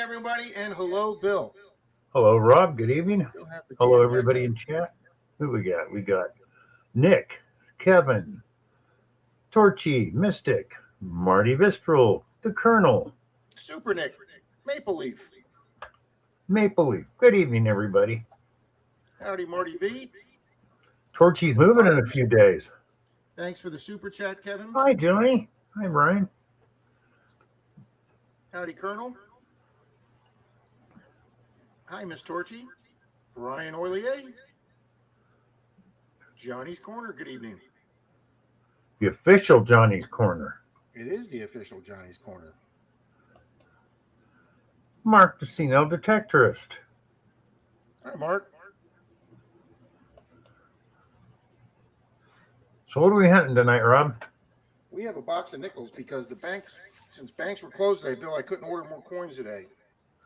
everybody, and hello, Bill. Hello, Rob. Good evening. Still have the Hello, damn everybody echo. in chat. Who we got? We got Nick, Kevin, Torchy, Mystic, Marty Vistral, the Colonel, Super Nick, Maple Leaf. Maple Leaf. Good evening, everybody. Howdy, Marty V. Torchy's moving in a few days. Thanks for the super chat, Kevin. Hi, Johnny. Hi, Brian. Howdy, Colonel. Hi, Miss Torchy. Brian Oilier. Johnny's Corner, good evening. The official Johnny's Corner. It is the official Johnny's Corner. Mark the Senile Detectorist. Hi, Mark. So what are we hunting tonight, Rob? We have a box of nickels because since banks were closed today, Bill, I couldn't order more coins today.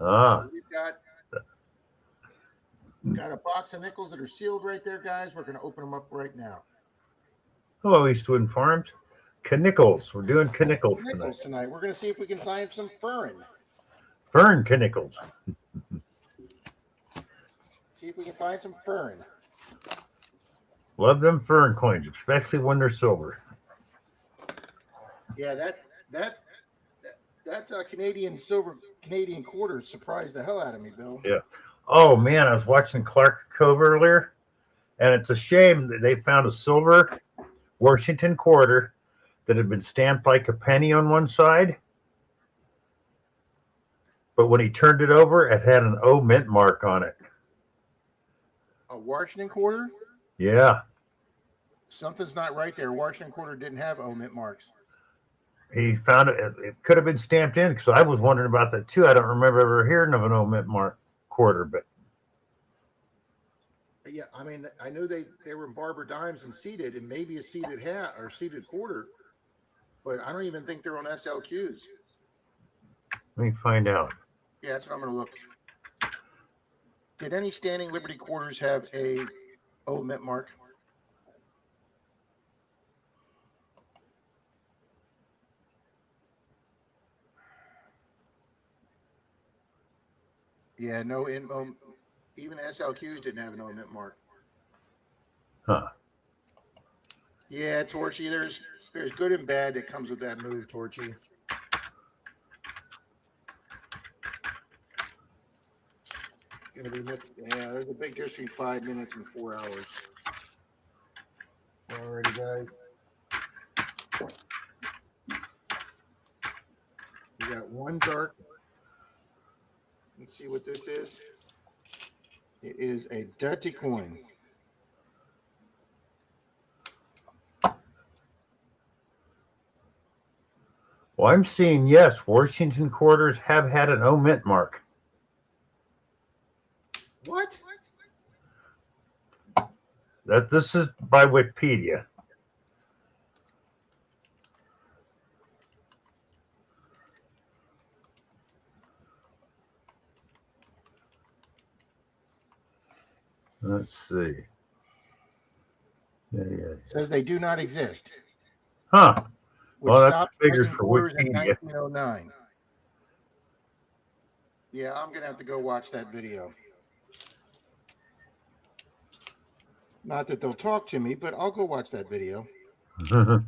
Ah. We've got a box of nickels that are sealed right there, guys. We're going to open them up right now. Hello, Eastwood Farms. Knickles. We're doing Knickles tonight. We're going to see if we can find some FERRIN. Fern Knickles. See if we can find some FERRIN. Love them Fern coins, especially when they're silver. Yeah, that Canadian quarter surprised the hell out of me, Bill. Yeah. Oh man, I was watching Clark Cove earlier, and it's a shame that they found a silver Washington quarter that had been stamped like a penny on one side, but when he turned it over, it had an O mint mark on it. A Washington quarter? Yeah. Something's not right there. Washington quarter didn't have O mint marks. He found it. It could have been stamped in, because I was wondering about that too. I don't remember ever hearing of an O mint mark quarter, but yeah, I mean, I knew they were in Barber dimes and seeded, and maybe a seeded hat or seeded quarter, but I don't even think they're on SLQs. Let me find out. Yeah, that's what I'm going to look. Did any Standing Liberty quarters have a O mint mark? Yeah, no, even SLQs didn't have an O mint mark. Huh. Yeah, Torchy, there's good and bad that comes with that move, Torchy. Yeah, there's a big difference between 5 minutes and 4 hours. Alrighty, guys. We got one dark. Let's see what this is. It is a dirty coin. Well, I'm seeing, yes, Washington quarters have had an O mint mark. What? This is by Wikipedia. Let's see. Yeah. Says they do not exist. Huh. Which well, stopped that's figures making for quarters in Wikipedia. 1909. Yeah, I'm going to have to go watch that video. Not that they'll talk to me, but I'll go watch that video. Ooh,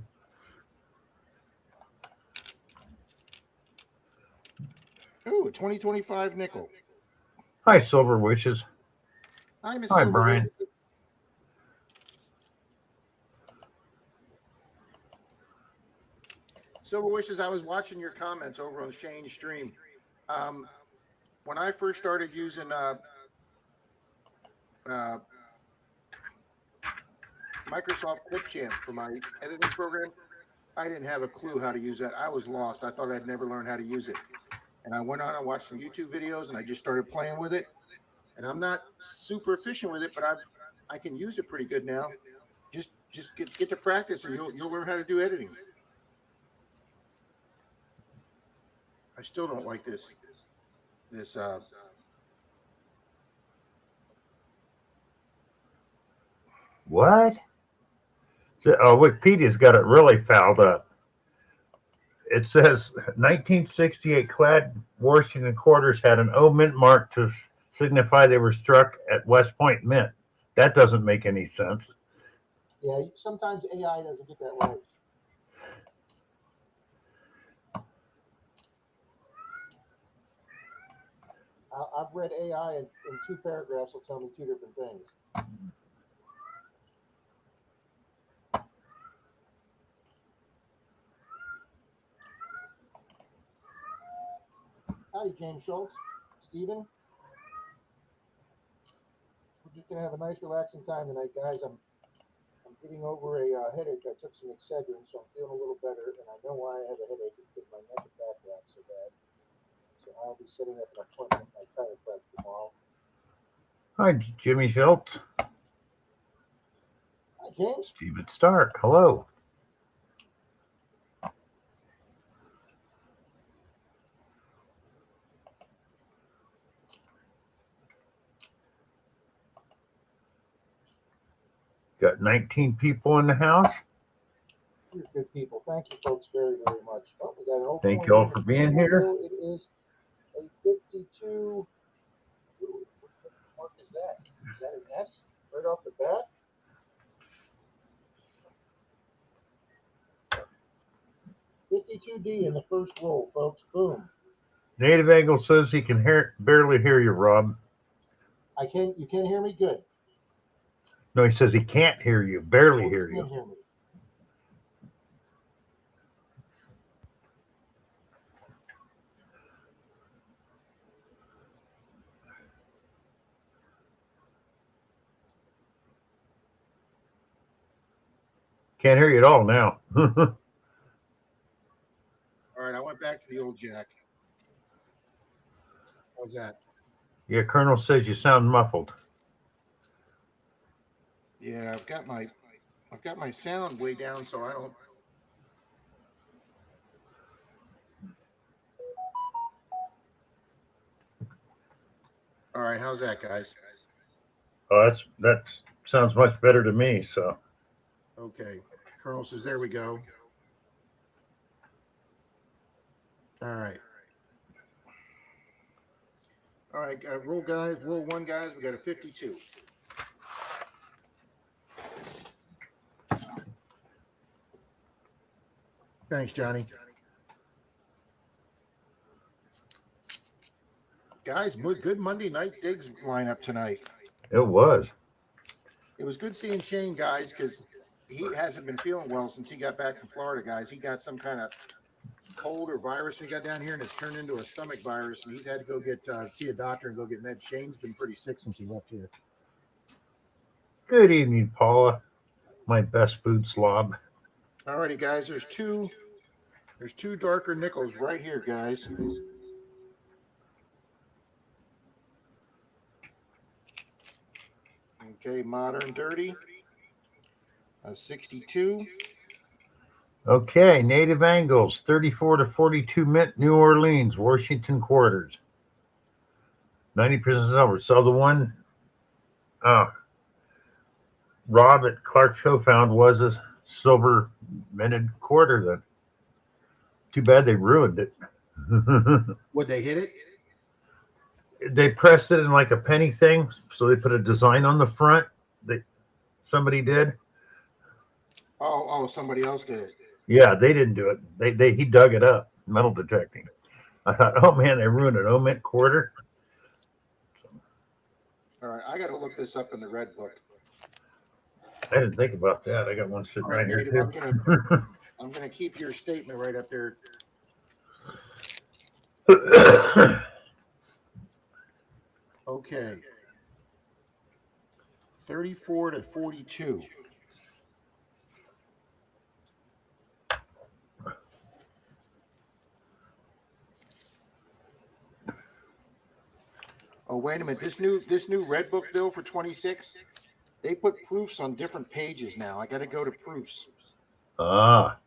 a 2025 nickel. Hi, Silver Wishes. Hi, Miss Hi, Silver Brian. Wishes. Silver Wishes, I was watching your comments over on Shane's stream. When I first started using Microsoft Clipchamp for my editing program, I didn't have a clue how to use that. I was lost. I thought I'd never learn how to use it. And I went on and watched some YouTube videos, and I just started playing with it. And I'm not super efficient with it, but I can use it pretty good now. Just get to practice, and you'll learn how to do editing. I still don't like this. What? Wikipedia's got it really fouled up. It says 1968 clad Washington quarters had an O mint mark to signify they were struck at West Point Mint. That doesn't make any sense. Yeah, sometimes AI doesn't get that right. I've read AI in 2 paragraphs will tell me 2 different things. Howdy, James Schultz. Steven. We're just gonna have a nice relaxing time tonight, guys. I'm getting over a headache. I took some Excedrin, so I'm feeling a little better, and I know why I have a headache. It's because my neck and back are so bad. So I'll be setting up an appointment with my chiropractor tomorrow. Hi, Jimmy Schultz. Hi, James. Steven Stark. Hello. Got 19 people in the house. You're good people. Thank you, folks, very, very much. Oh, we got an old Thank you all for being here. It is a 52. Ooh, what mark is that? Is that an S right off the bat? $52D in the first roll, folks. Boom. Native Angle says he can barely hear you, Rob. You can hear me? Good. No, he says he can't hear you, barely hear You you. can hear me. Can't hear you at all now. All right, I went back to the old jack. How's that? Yeah, Colonel says you sound muffled. Yeah, I've got my sound way down, so I don't. All right, how's that, guys? Oh, that sounds much better to me. So Okay, Colonel says there we go. All right. All right, roll guys, roll 1 guys. We got a 52. Thanks, Johnny. Guys, good Monday night digs lineup tonight. it was. It was good seeing Shane, guys, because he hasn't been feeling well since he got back from Florida, guys. He got some kind of cold or virus when he got down here, and it's turned into a stomach virus, and he's had to go get see a doctor and go get meds. Shane's been pretty sick since he left here. Good evening, Paula. My best food slob. All righty, guys. There's two darker nickels right here, guys. Okay, modern dirty. 62. Okay, Native Angles, 34 to 42 Mint, New Orleans, Washington quarters. 90% silver. So the one Rob at Clark's Co found was a silver minted quarter then. Too bad they ruined it. Would they hit it? They pressed it in like a penny thing, so they put a design on the front. Somebody did. Oh, somebody else did it. Yeah, they didn't do it. He dug it up, metal detecting. I thought, oh man, they ruined an O-mint quarter. All right, I got to look this up in the red book. I didn't think about that. I got one sitting right here too. I'm gonna keep your statement right up there. Okay. 34 to 42. Oh, wait a minute. This new red book bill for 26, they put proofs on different pages now. I got to go to proofs. Ah.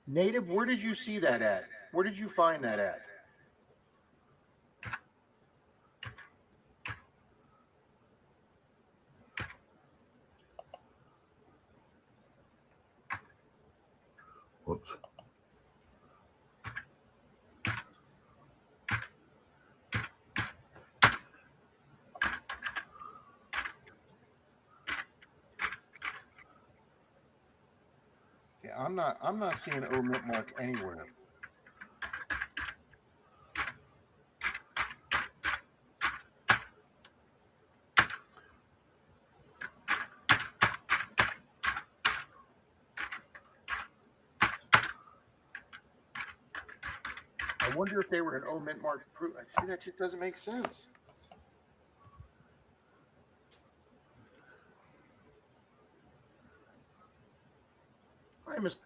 Native, where did you see that at? Where did you find that at? Whoops. Yeah, I'm not seeing O mint mark anywhere. I wonder if they were an O mint mark proof. I see that just doesn't make sense.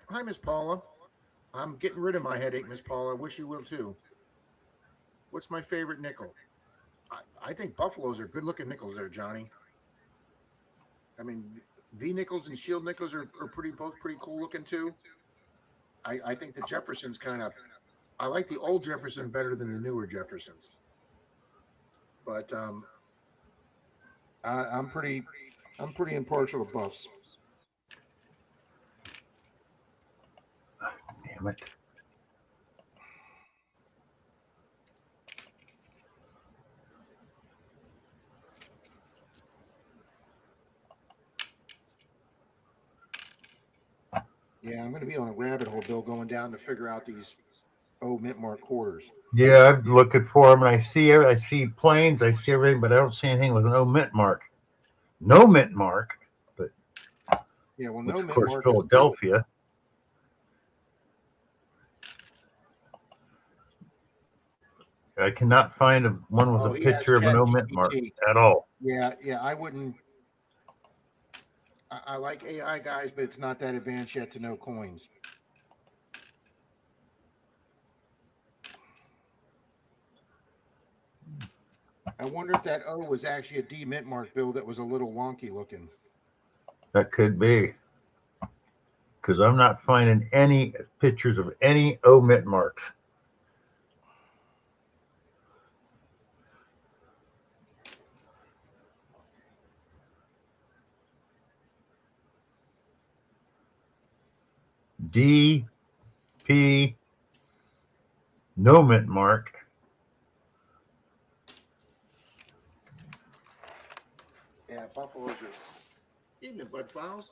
Hi, Miss Paula. I'm getting rid of my headache, Miss Paula. I wish you will too. What's my favorite nickel? I think Buffaloes are good looking nickels there, Johnny. I mean, V nickels and Shield nickels are both pretty cool looking too. I think the Jefferson's kind of, I like the old Jefferson better than the newer Jeffersons. But I'm pretty impartial to buffs. Damn it. Yeah, I'm going to be on a rabbit hole, Bill, going down to figure out these O mint mark quarters. Yeah, I'm looking for them, and I see planes, I see everything, but I don't see anything with no mint mark. No mint mark, but yeah, well, which, no of mint course, mark Philadelphia. I cannot find one with a picture of an O mint mark at all. Yeah, I wouldn't. I like AI guys, but it's not that advanced yet to know coins. I wonder if that O was actually a D mint mark, Bill, that was a little wonky looking. That could be. Because I'm not finding any pictures of any O mint marks. D, P, no mint mark. Yeah, Buffaloes are evening, Bud Files.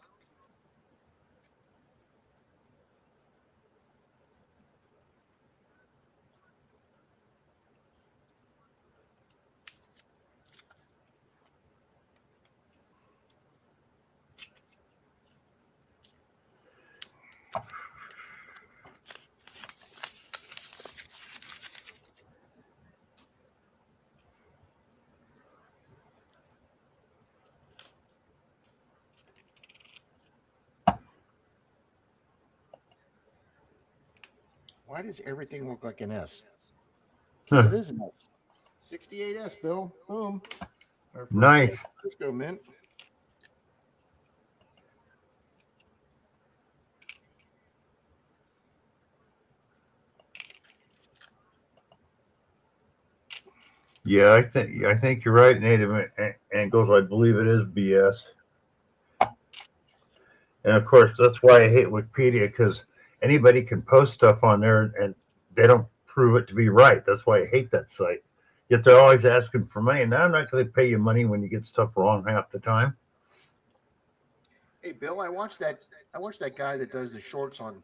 Why does everything look like an S? Because it is an S. 68S, Bill. Boom. Nice. San Francisco mint. Yeah, I think you're right, Native Angles. I believe it is BS. And of course, that's why I hate Wikipedia, because anybody can post stuff on there and they don't prove it to be right. That's why I hate that site. Yet they're always asking for money, and I'm not going to pay you money when you get stuff wrong half the time. Hey, Bill, I watched that guy that does the shorts on.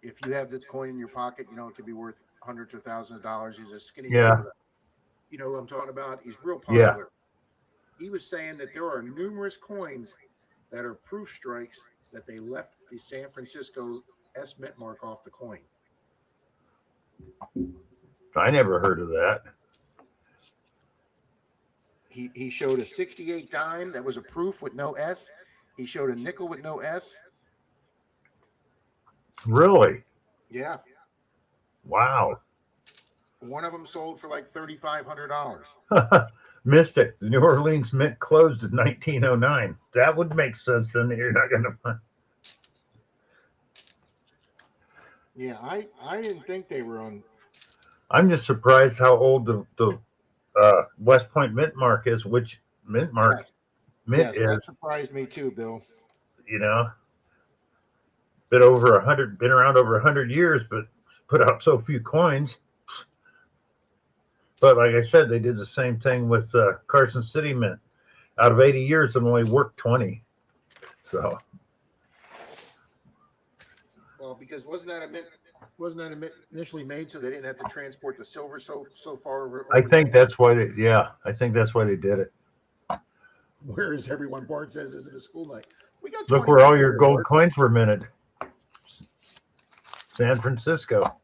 If you have this coin in your pocket, you know it could be worth hundreds or thousands of dollars. He's a skinny guy with a, you know what I'm talking about? He's real popular. Yeah. He was saying that there are numerous coins that are proof strikes that they left the San Francisco S mint mark off the coin. I never heard of that. He showed a 68 dime that was a proof with no S. He showed a nickel with no S. Really? Yeah. Wow. One of them sold for like $3,500. Mystic, the New Orleans Mint closed in 1909. That would make sense then that you're not going to find. Yeah, I didn't think they were on. I'm just surprised how old the West Point mint mark is, which Yes, mint yes, is, that surprised me too, Bill. you know, been around over 100 years, but put out so few coins. But like I said, they did the same thing with Carson City Mint. Out of 80 years, it only worked 20. So Well, because wasn't that a mint initially made so they didn't have to transport the silver so far I over the think land? that's why they, yeah, I think that's why they did it. Whereas everyone Bart says is it a school night? We got Look 20 where all people your here, gold Bart. coins were minted. San Francisco.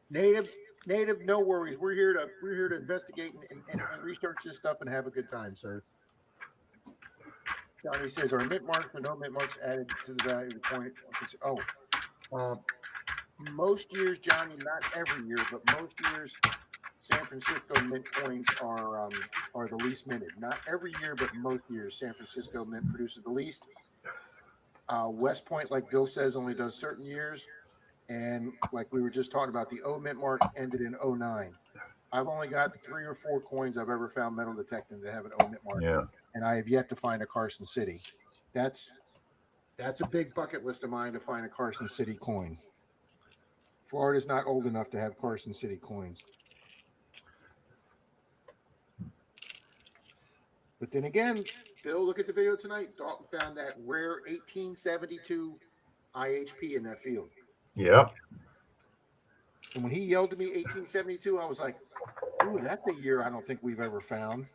Native, native, no worries. We're here to investigate and research this stuff and have a good time, sir. Johnny says, are mint marks or no mint marks added to the value of the coin? Oh, uh, most years, Johnny, not every year, but most years, San Francisco mint coins are the least minted. Not every year, but most years, San Francisco mint produces the least. West Point, like Bill says, only does certain years. And like we were just talking about, the O mint mark ended in '09. I've only got 3 or 4 coins I've ever found metal detecting that have an O mint mark, Yeah. and I have yet to find a Carson City. That's that's a big bucket list of mine to find a Carson City coin. Florida's not old enough to have Carson City coins. But then again, Bill, look at the video tonight. Dalton found that rare 1872 IHP in that field. Yep. And when he yelled to me 1872, I was like, ooh, that's a year I don't think we've ever found.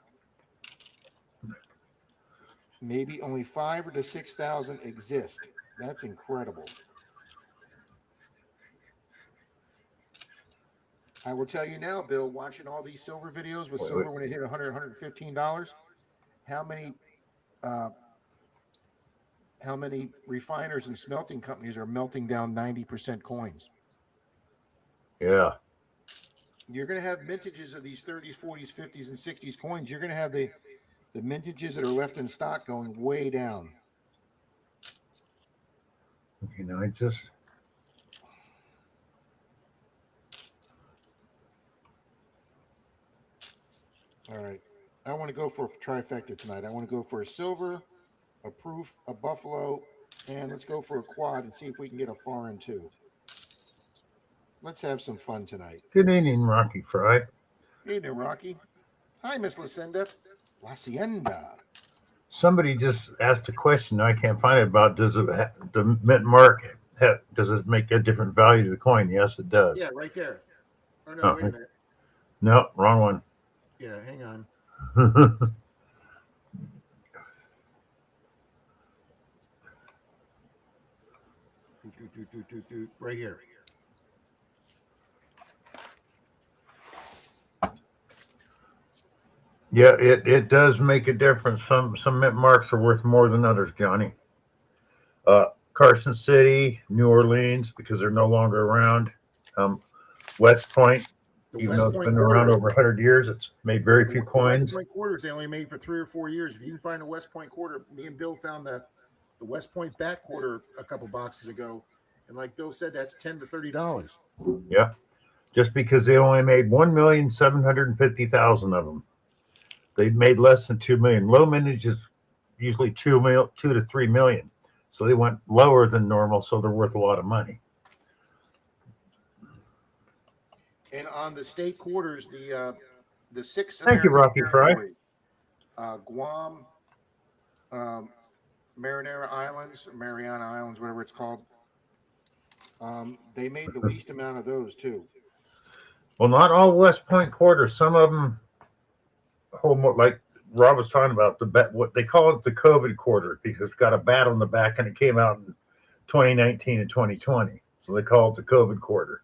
Maybe only 5 or to 6,000 exist. That's incredible. I will tell you now, Bill, watching all these silver videos with Wait, wait. silver when it hit $100, $115, how many uh, how many refiners and smelting companies are melting down 90% coins? Yeah. You're going to have mintages of these 30s, 40s, 50s, and 60s coins. You're going to have the mintages that are left in stock going way down. You know, I just All right. I want to go for a trifecta tonight. I want to go for a silver, a proof, a buffalo, and let's go for a quad and see if we can get a foreign too. Let's have some fun tonight. good evening, Rocky Fry. Good evening, Rocky. Hi, Miss Lucinda. La Hacienda. Somebody just asked a question. I can't find it about the mint mark does it make a different value to the coin? Yes, it does. Yeah, right there. Oh no, wait a Oh, minute. no, wrong one. Yeah, hang on. Right here. Yeah, it does make a difference. Some mint marks are worth more than others, Johnny. Carson City, New Orleans, because they're no longer around. Um, West Point, The even though West it's Point been around quarters. over 100 years, it's made very few The West coins. Point quarters they only made for 3 or 4 years. If you can find a West Point quarter, me and Bill found the West Point bat quarter a couple boxes ago, and like Bill said, that's $10 to $30. Yeah, just because they only made 1,750,000 of them. They made less than 2 million. Low mintage is usually 2 to 3 million. So they went lower than normal, so they're worth a lot of money. And on the state quarters, the 6 Thank you, American Rocky Fry. territories, Guam, um, Marinara Islands, Mariana Islands, whatever it's called. They made the least amount of those too. Well, not all West Point quarters. Some of them hold more, like Rob was talking about, what they call it the COVID quarter because it's got a bat on the back and it came out in 2019 and 2020. So they call it the COVID quarter.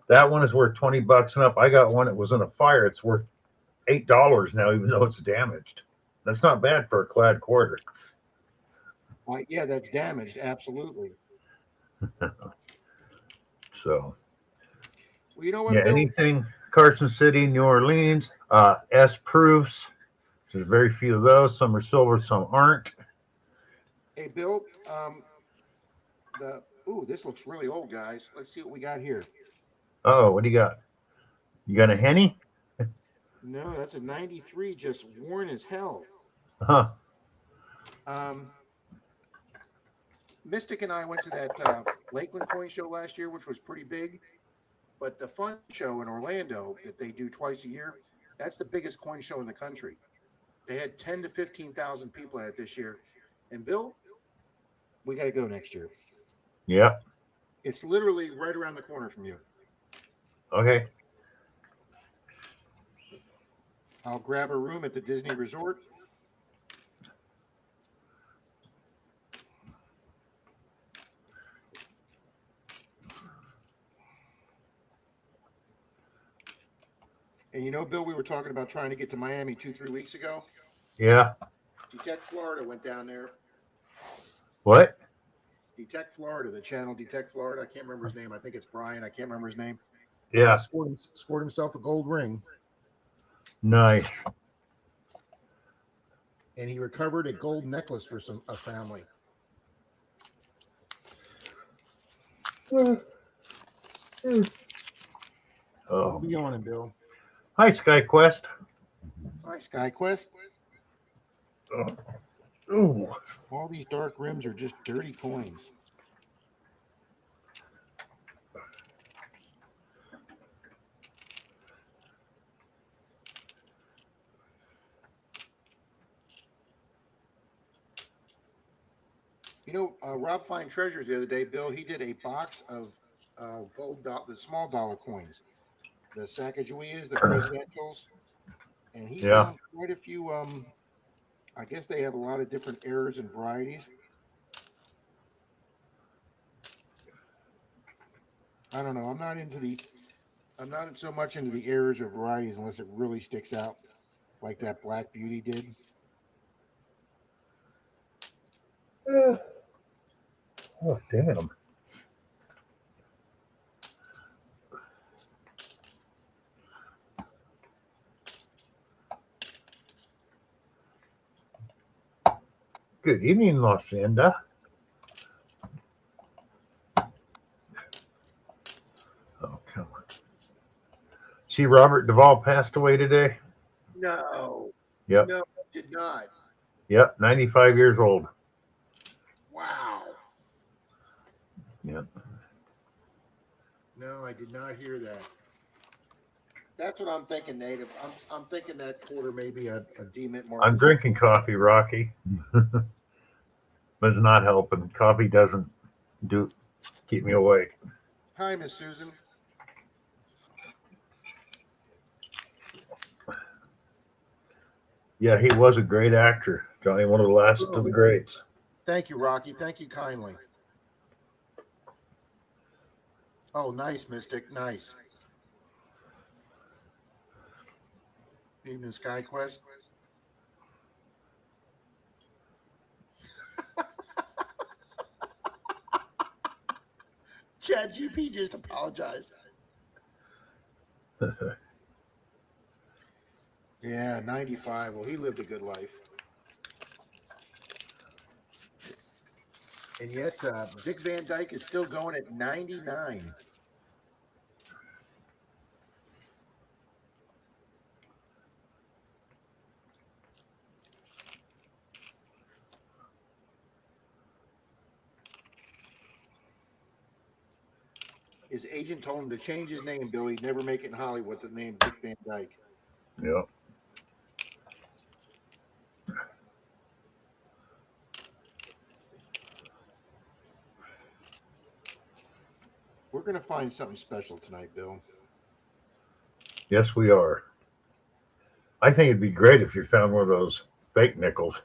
That one is worth $20 and up. I got one that was in a fire. It's worth $8 now, even though it's damaged. That's not bad for a clad quarter. Yeah, that's damaged. Absolutely. So, Well, you know yeah, what, Bill? anything Carson City, New Orleans, S proofs. There's very few of those. Some are silver, some aren't. Hey, Bill. The Ooh, this looks really old, guys. Let's see what we got here. Oh, what do you got? You got a Henny? No, that's a 93, just worn as hell. Huh. Um, Mystic and I went to that Lakeland coin show last year, which was pretty big. But the fun show in Orlando that they do twice a year, that's the biggest coin show in the country. They had 10 to 15,000 people at it this year. And Bill, we got to go next year. Yep. It's literally right around the corner from you. Okay. I'll grab a room at the Disney Resort. And you know, Bill, we were talking about trying to get to Miami 2, 3 weeks ago. Yeah. Detect Florida went down there. What? Detect Florida, the channel Detect Florida. I can't remember his name. I think it's Brian. I can't remember his name. Yeah. Scored himself a gold ring. Nice. And he recovered a gold necklace for a family. Oh. I'll be on him, Bill. Hi, SkyQuest. Hi, SkyQuest. Oh. Ooh. All these dark rims are just dirty coins. You know, Rob Fine Treasures the other day, Bill, he did a box of the small dollar coins, the Sacagaweas, the presidentials, and he Yeah. found quite a few. I guess they have a lot of different errors and varieties. I don't know. I'm not so much into the errors or varieties unless it really sticks out, like that Black Beauty did. Oh, damn. Good evening, Lucinda. Oh, come on. See, Robert Duvall passed away today. No, Yep. no, did not. Yep. 95 years old. Wow. Yep. No, I did not hear that. That's what I'm thinking, Native. I'm thinking that quarter may be a demon mark. I'm drinking coffee, Rocky. But it's not helping. Coffee doesn't keep me awake. Hi, Miss Susan. Yeah, he was a great actor. Johnny, one of the last of the greats. Thank you, Rocky. Thank you kindly. Oh, nice, Mystic. Nice. Evening, SkyQuest. Chad GP just apologized. Yeah, 95. Well, he lived a good life. And yet, Dick Van Dyke is still going at 99. His agent told him to change his name, Bill. He'd never make it in Hollywood with the name Dick Van Dyke. Yep. We're going to find something special tonight, Bill. Yes, we are. I think it'd be great if you found one of those fake nickels.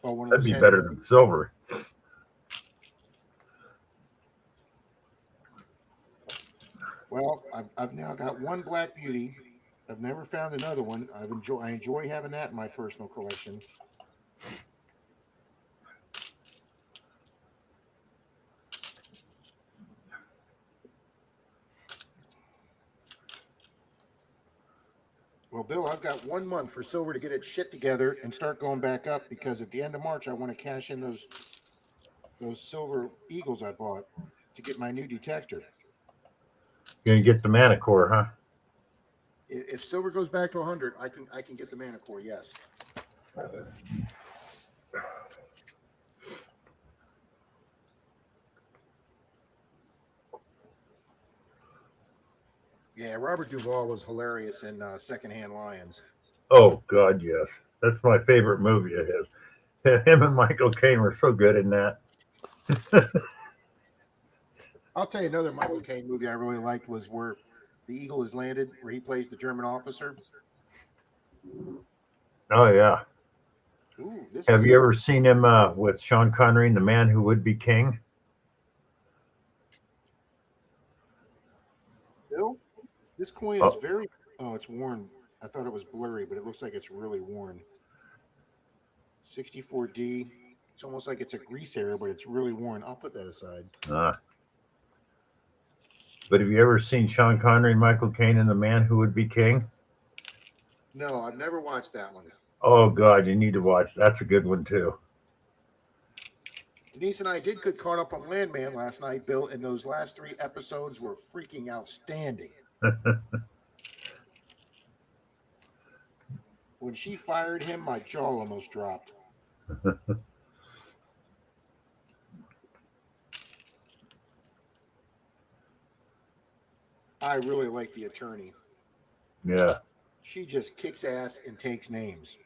Oh, one of That'd those be better than silver. Well, I've now got one Black Beauty. I've never found another one. I enjoy having that in my personal collection. Well, Bill, I've got 1 month for silver to get its shit together and start going back up because at the end of March I want to cash in those those silver eagles I bought to get my new detector. You're gonna get the Manicore, huh? If silver goes back to 100, I can get the Manicore. Yes. Yeah, Robert Duvall was hilarious in Secondhand Lions. Oh God, yes. That's my favorite movie of his. Him and Michael Caine were so good in that. I'll tell you another Michael Caine movie I really liked was where the eagle is landed, where he plays the German officer. Oh yeah. Ooh, this Have is you ever seen him with Sean Connery in The Man Who Would Be King? Bill. This coin is Oh, very. Oh, it's worn. I thought it was blurry, but it looks like it's really worn. 64D. It's almost like it's a grease error, but it's really worn. I'll put that aside. uh, but have you ever seen Sean Connery and Michael Caine in The Man Who Would Be King? No, I've never watched that one. Oh God, you need to watch. That's a good one too. Denise and I did get caught up on Landman last night, Bill, and those last 3 episodes were freaking outstanding. When she fired him, my jaw almost dropped. I really like the attorney. Yeah. She just kicks ass and takes names.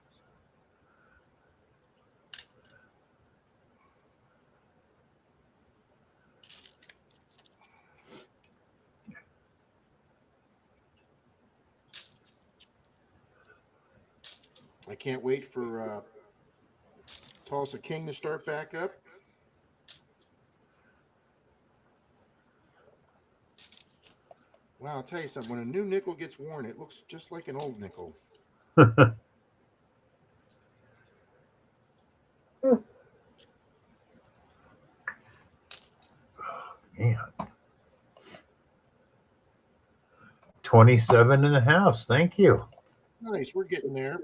I can't wait for Tulsa King to start back up. Wow, I'll tell you something. When a new nickel gets worn, it looks just like an old nickel. Man. 27 in the house. Thank you. Nice, we're getting there.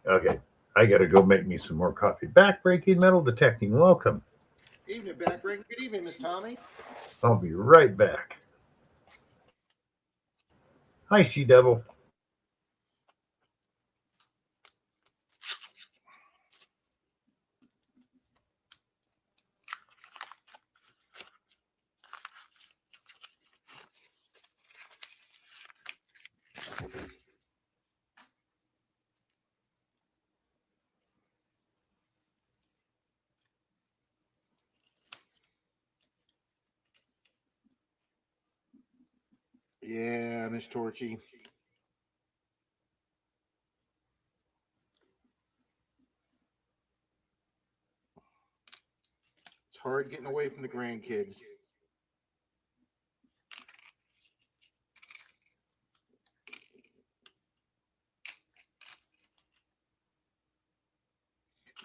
Okay. I got to go make me some more coffee. Backbreaking metal detecting. Welcome. Evening, Backbreaker. Good evening, Miss Tommy. I'll be right back. Hi, She Devil. Yeah, Miss Torchy. It's hard getting away from the grandkids.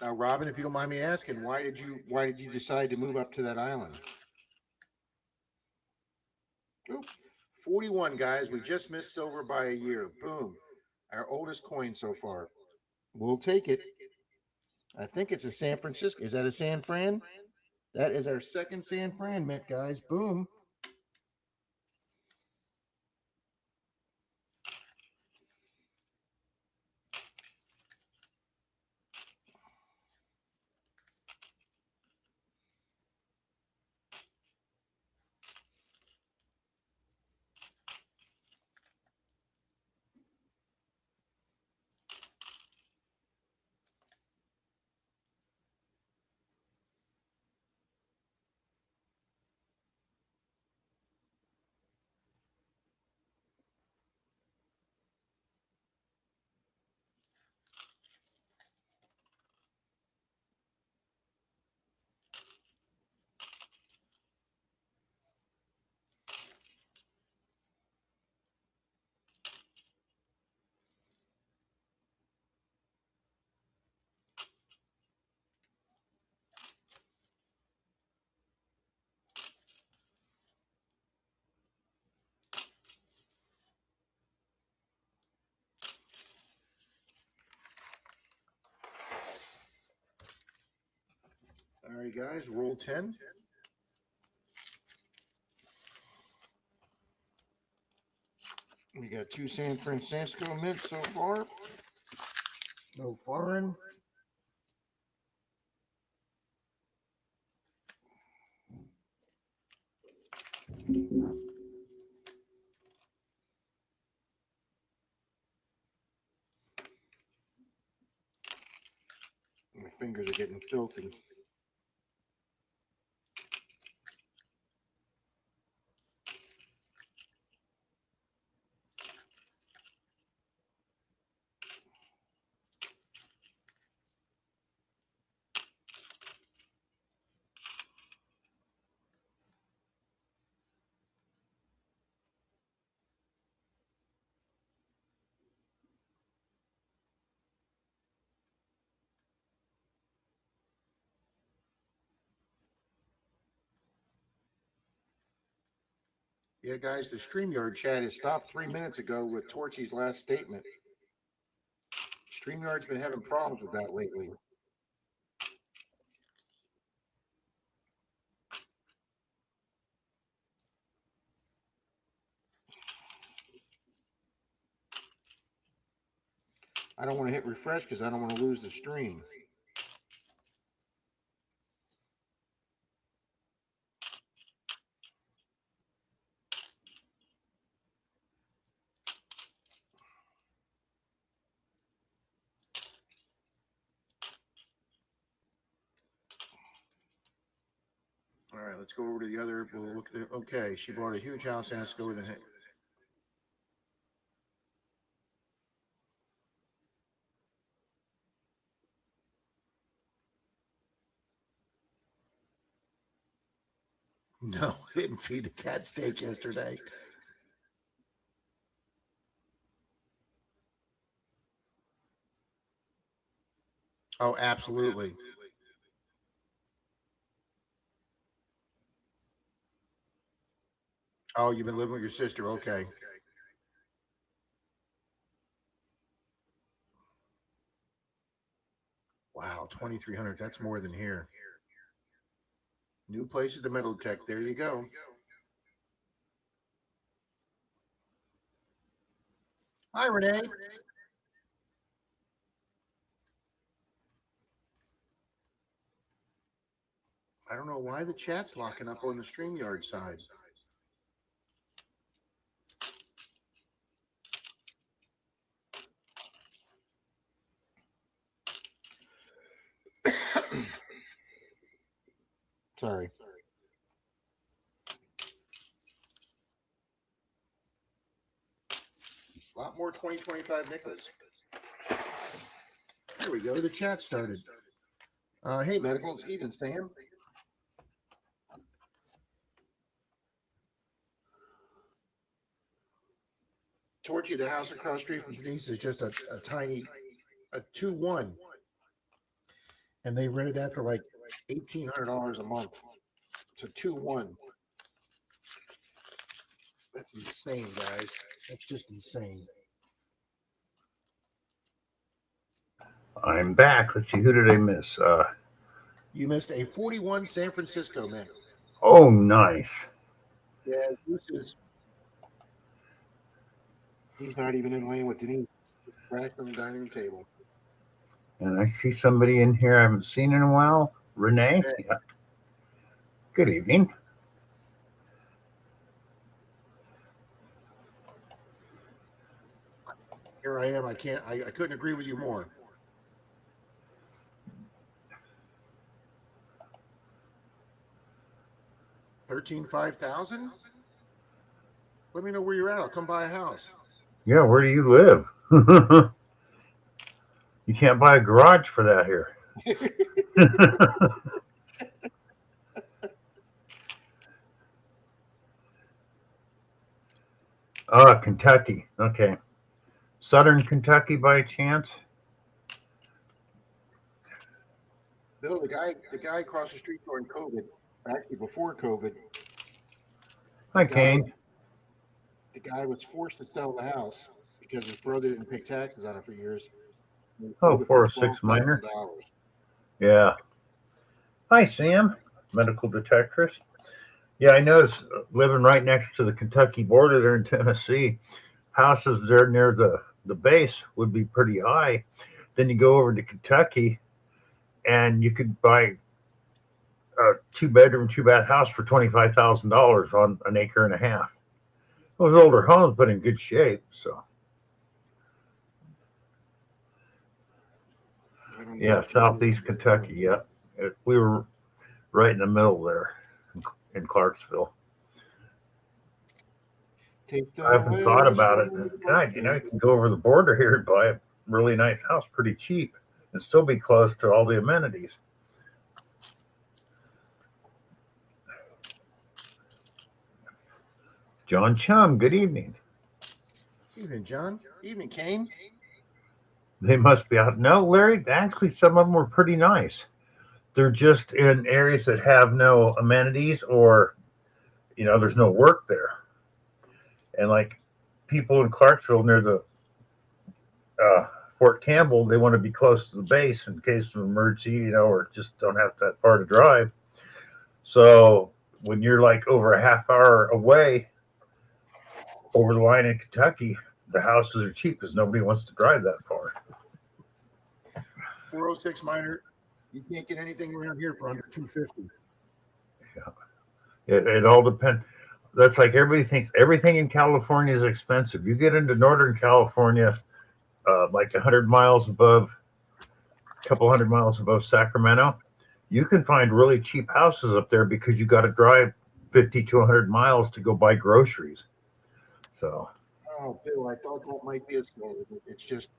Now, Robin, if you don't mind me asking, why did you decide to move up to that island? Oop, 41 guys. We just missed silver by a year. Boom. Our oldest coin so far. We'll take it. I think it's a San Francisco. Is that a San Fran? That is our second San Fran mint, guys. Boom. right, guys, roll 10. We got 2 San Francisco mints so far. No foreign. My fingers are getting filthy. Yeah, guys, the StreamYard chat has stopped 3 minutes ago with Torchy's last statement. StreamYard's been having problems with that lately. I don't want to hit refresh because I don't want to lose the stream. All right, let's go over to the other. We'll look at okay, she bought a huge house and let's go with it. No, I didn't feed the cat steak yesterday. Oh, absolutely. Oh, you've been living with your sister. Okay. Wow, 2,300. That's more than here. New places to Metal Tech. There you go. Hi, Renee. I don't know why the chat's locking up on the StreamYard side. Sorry. A lot more 2025 nickels. There we go. The chat started. Hey, Medical, it's even Sam. Towards you, the house across the street from Denise is just a tiny, a 2-1. And they rent it out for like $1,800 a month. It's a 2-1. That's insane, guys. That's just insane. I'm back. Let's see, who did I miss? You missed a 41 San Francisco man. Oh, nice. Yeah, this is. He's not even in lane with Denise. Just cracked on the dining room table. And I see somebody in here I haven't seen in a while. Renee? Okay. Yeah. Good evening. Here I am. I couldn't agree with you more. $13,500. Let me know where you're at. I'll come buy a house. Yeah, where do you live? You can't buy a garage for that here. Oh, Kentucky. Okay. Southern Kentucky by chance? Bill, the guy across the street during COVID, actually before COVID, Hi, Kane. the guy was forced to sell the house because his brother didn't pay taxes on it for years. Oh, 406 minor. Yeah. Hi, Sam, medical detectorist. Yeah, I noticed living right next to the Kentucky border there in Tennessee, houses there near the base would be pretty high. Then you go over to Kentucky and you could buy a 2 bedroom, 2 bath house for $25,000 on an acre and a half. Those older homes, but in good shape. So yeah, southeast Kentucky. Yeah, we were right in the middle there in Clarksville. I haven't thought about it. God, you can go over the border here and buy a really nice house pretty cheap and still be close to all the amenities. John Chum, good evening. Evening, John. Evening, Kane. They must be out. No, Larry, actually, some of them were pretty nice. They're just in areas that have no amenities or, there's no work there. And like people in Clarksville near the Fort Campbell, they want to be close to the base in case of emergency, or just don't have that far to drive. So when you're like over a half hour away over the line in Kentucky, the houses are cheap because nobody wants to drive that far. 406 minor, you can't get anything around here for under 250. Yeah, it all depends. That's like everybody thinks everything in California is expensive. You get into Northern California, like 100 miles above, a couple 100 miles above Sacramento, you can find really cheap houses up there because you got to drive 50 to 100 miles to go buy groceries. So. Oh, Bill, I thought that might be a slogan. It's just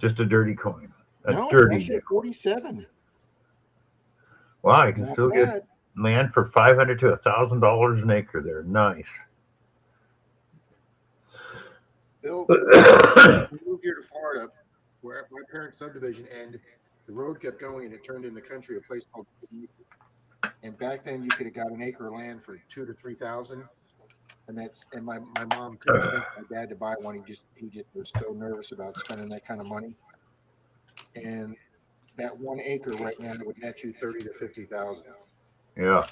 a dirty coin. No, it's actually 47. Wow, you can still get land for $500 to $1,000 an acre there. Nice. Bill, we moved here to Florida, where my parents' subdivision, and the road kept going, and it turned into country, a place called. And back then, you could have got an acre of land for $2,000 to $3,000, and my mom couldn't convince my dad to buy one. He just was so nervous about spending that kind of money. And that 1 acre right now would net you 30 to 50,000. Yeah.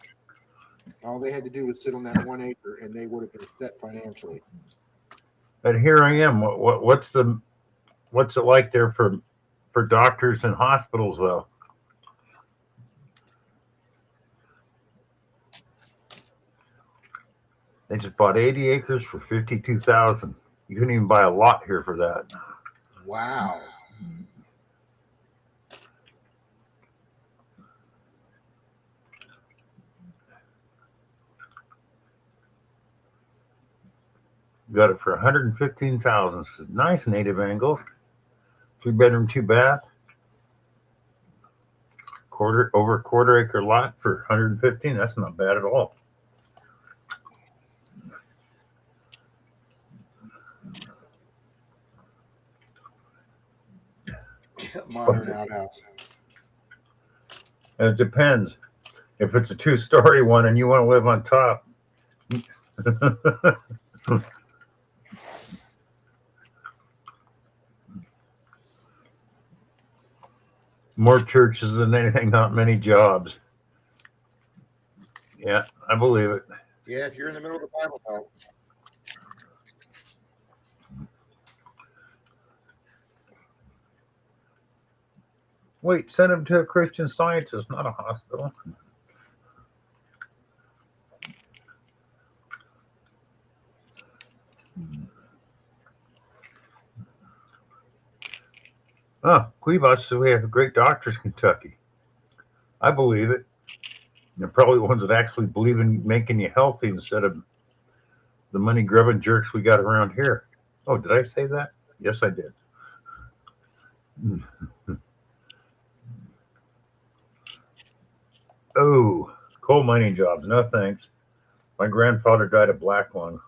All they had to do was sit on that 1 acre, and they would have been set financially. But here I am. What's it like there for doctors and hospitals though? They just bought 80 acres for $52,000. You couldn't even buy a lot here for that. Wow. Got it for $115,000. Nice native angles. 3 bedroom, 2 bath. Over a quarter acre lot for $115,000. That's not bad at all. Modern outhouse. And it depends. If it's a 2-story one and you want to live on top. More churches than anything, not many jobs. Yeah, I believe it. Yeah, if you're in the middle of the Bible Belt. Wait, send him to a Christian Scientist, not a hospital. Cuevas says we have great doctors in Kentucky. I believe it. They're probably the ones that actually believe in making you healthy instead of the money grubbing jerks we got around here. Oh, did I say that? Yes, I did. Oh, coal mining jobs. No thanks. My grandfather died of black lung.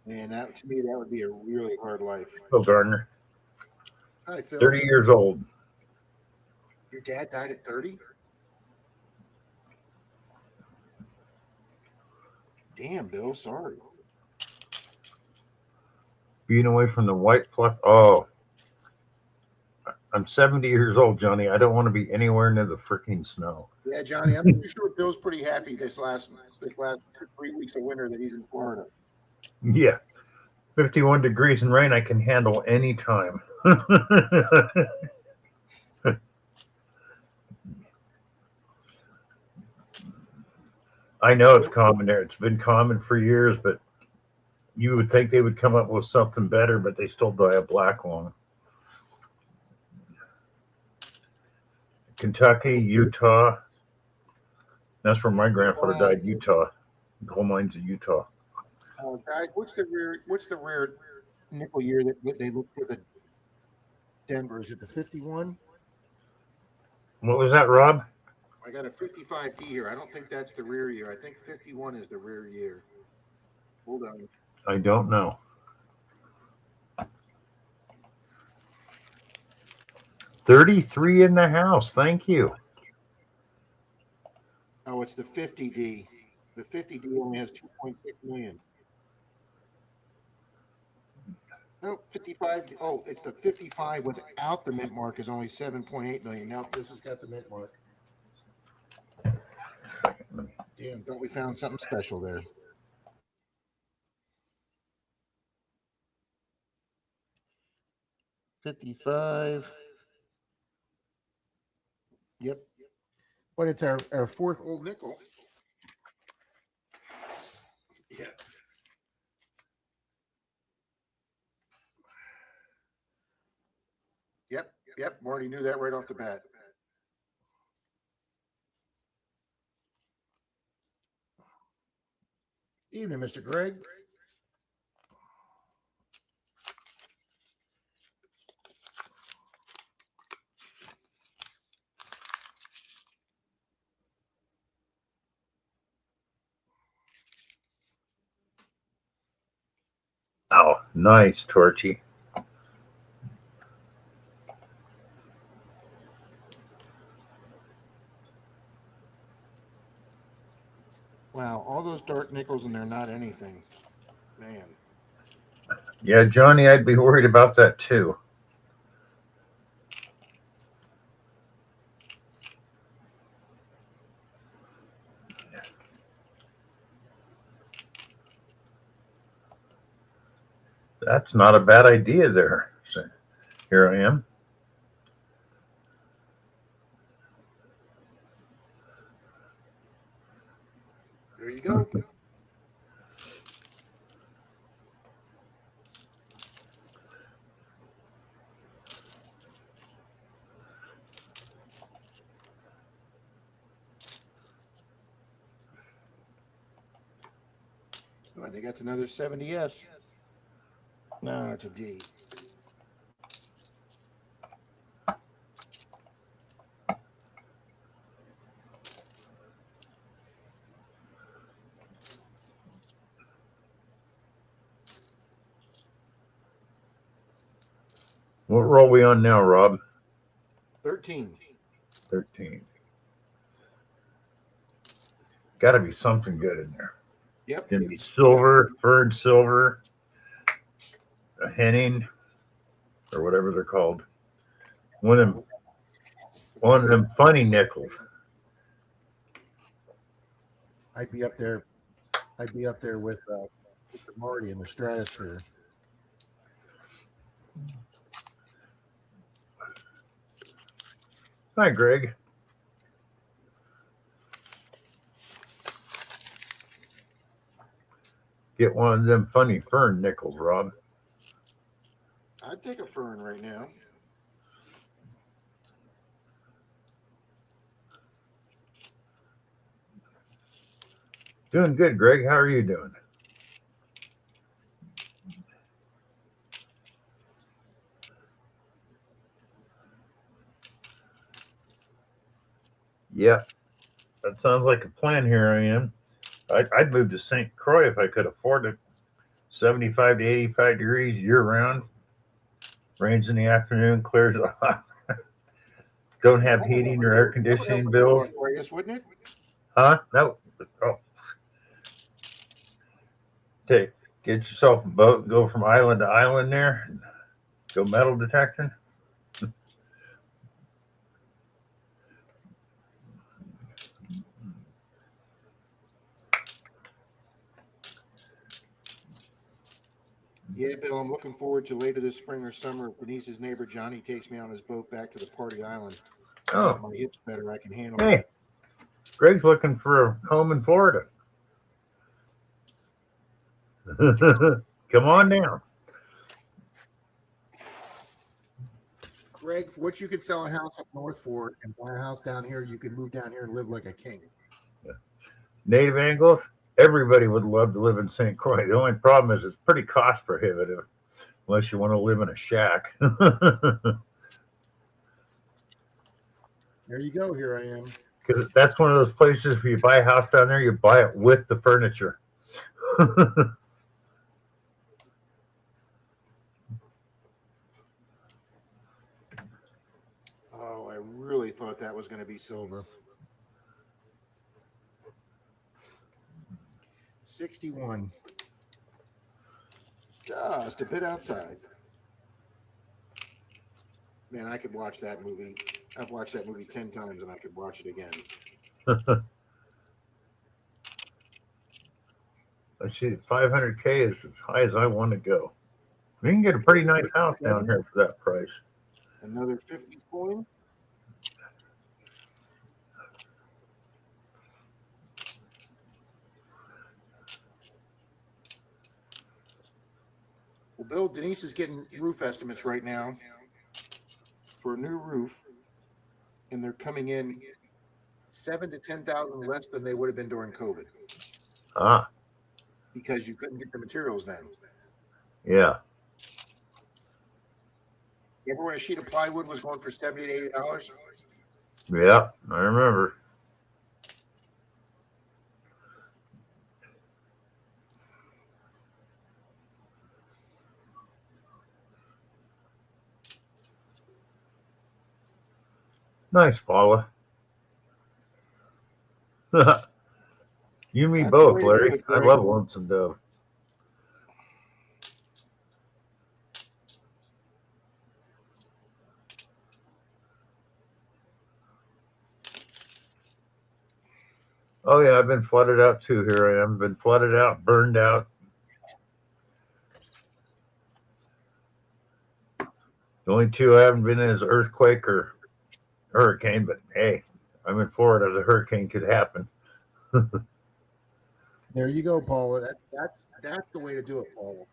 Man, to me, that would be a really hard life. Phil Gardner. Hi, Phil. 30 years old. Your dad died at 30? Damn, Bill, sorry. Being away from the white fluff. Oh, I'm 70 years old, Johnny. I don't want to be anywhere near the freaking snow. Yeah, Johnny, I'm pretty sure Bill's pretty happy this last 2, 3 weeks of winter that he's in Florida. Yeah, 51 degrees and rain I can handle any time. I know it's common there. It's been common for years, but you would think they would come up with something better, but they still die of black lung. Kentucky, Utah. That's where my grandfather died. Utah, coal mines of Utah. Guys, what's the rare nickel year that they look for the Denver? Is it the 51? What was that, Rob? I got a 55D here. I don't think that's the rear year. I think 51 is the rear year. Hold on. I don't know. 33 in the house. Thank you. Oh, it's the 50D. The 50D only has 2.6 million. No, 55. Oh, it's the 55 without the mint mark is only 7.8 million. Now this has got the mint mark. Damn, thought we found something special there. $55. Yep. But it's our fourth old nickel. Yeah. Yep. Marty knew that right off the bat. Evening, Mr. Greg. Oh, nice, Torchy. Wow, all those dark nickels and they're not anything. Man. Yeah, Johnny, I'd be worried about that too. That's not a bad idea there. So here I am. There you go. Oh, I think that's another 70S. No, it's a D. What roll are we on now, Rob? 13. 13. Got to be something good in there. Yep. Gonna be silver, furred silver, a Henning, or whatever they're called. One of them funny nickels. I'd be up there with Mr. Marty in the stratosphere. Hi, Greg. Get one of them funny fern nickels, Rob. I'd take a fern right now. Doing good, Greg. How are you doing? Yeah, that sounds like a plan. Here I am. I'd move to St. Croix if I could afford it. 75 to 85 degrees year round. Rains in the afternoon, clears off. Don't have heating or air conditioning bills. Yes, wouldn't it? Huh? No. Oh. Get yourself a boat and go from island to island there. And go metal detecting. Yeah, Bill, I'm looking forward to later this spring or summer if Denise's neighbor Johnny takes me on his boat back to the party island. Now that Oh, my hip's better, I can handle hey, that. Greg's looking for a home in Florida. Come on down. Greg, for what you could sell a house up north for and buy a house down here, you could move down here and live like a king. Native Anglos, everybody would love to live in St. Croix. The only problem is it's pretty cost prohibitive unless you want to live in a shack. There you go. Here I am. Because that's one of those places where you buy a house down there, you buy it with the furniture. Oh, I really thought that was going to be silver. 61. Just a bit outside. Man, I could watch that movie. I've watched that movie 10 times and I could watch it again. Let's see, 500K is as high as I want to go. We can get a pretty nice house down here for that price. Another 50 coin. Well, Bill, Denise is getting roof estimates right now for a new roof, and they're coming in 7 to 10,000 less than they would have been during COVID Ah, because you couldn't get the materials then. yeah. Remember when a sheet of plywood was going for $70 to $80? Yeah, I remember. Nice, Paula. You and me That's the both, way to do Larry. it, I Greg. love Lonesome Dove. Oh yeah, I've been flooded out too. Here I am, been flooded out, burned out. The only two I haven't been in is earthquake or hurricane. But hey, I'm in Florida. The hurricane could happen. There you go, Paula. That's the way to do it, Paula.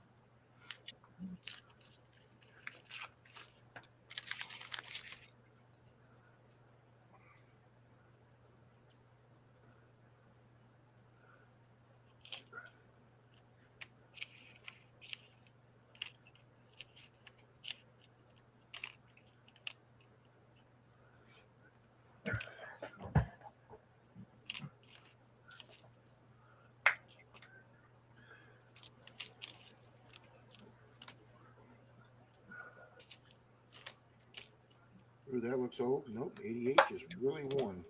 Ooh, that looks old. Nope, 88 is really worn.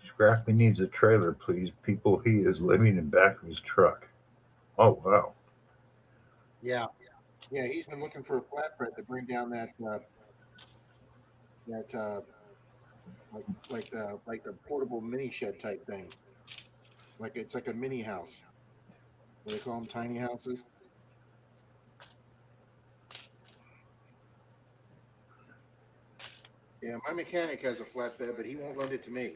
Scrappy needs a trailer, please. People, he is living in back of his truck. Oh wow. Yeah, yeah. He's been looking for a flatbread to bring down that like the portable mini shed type thing. Like it's like a mini house. What do they call them? Tiny houses. Yeah, my mechanic has a flatbed, but he won't lend it to me.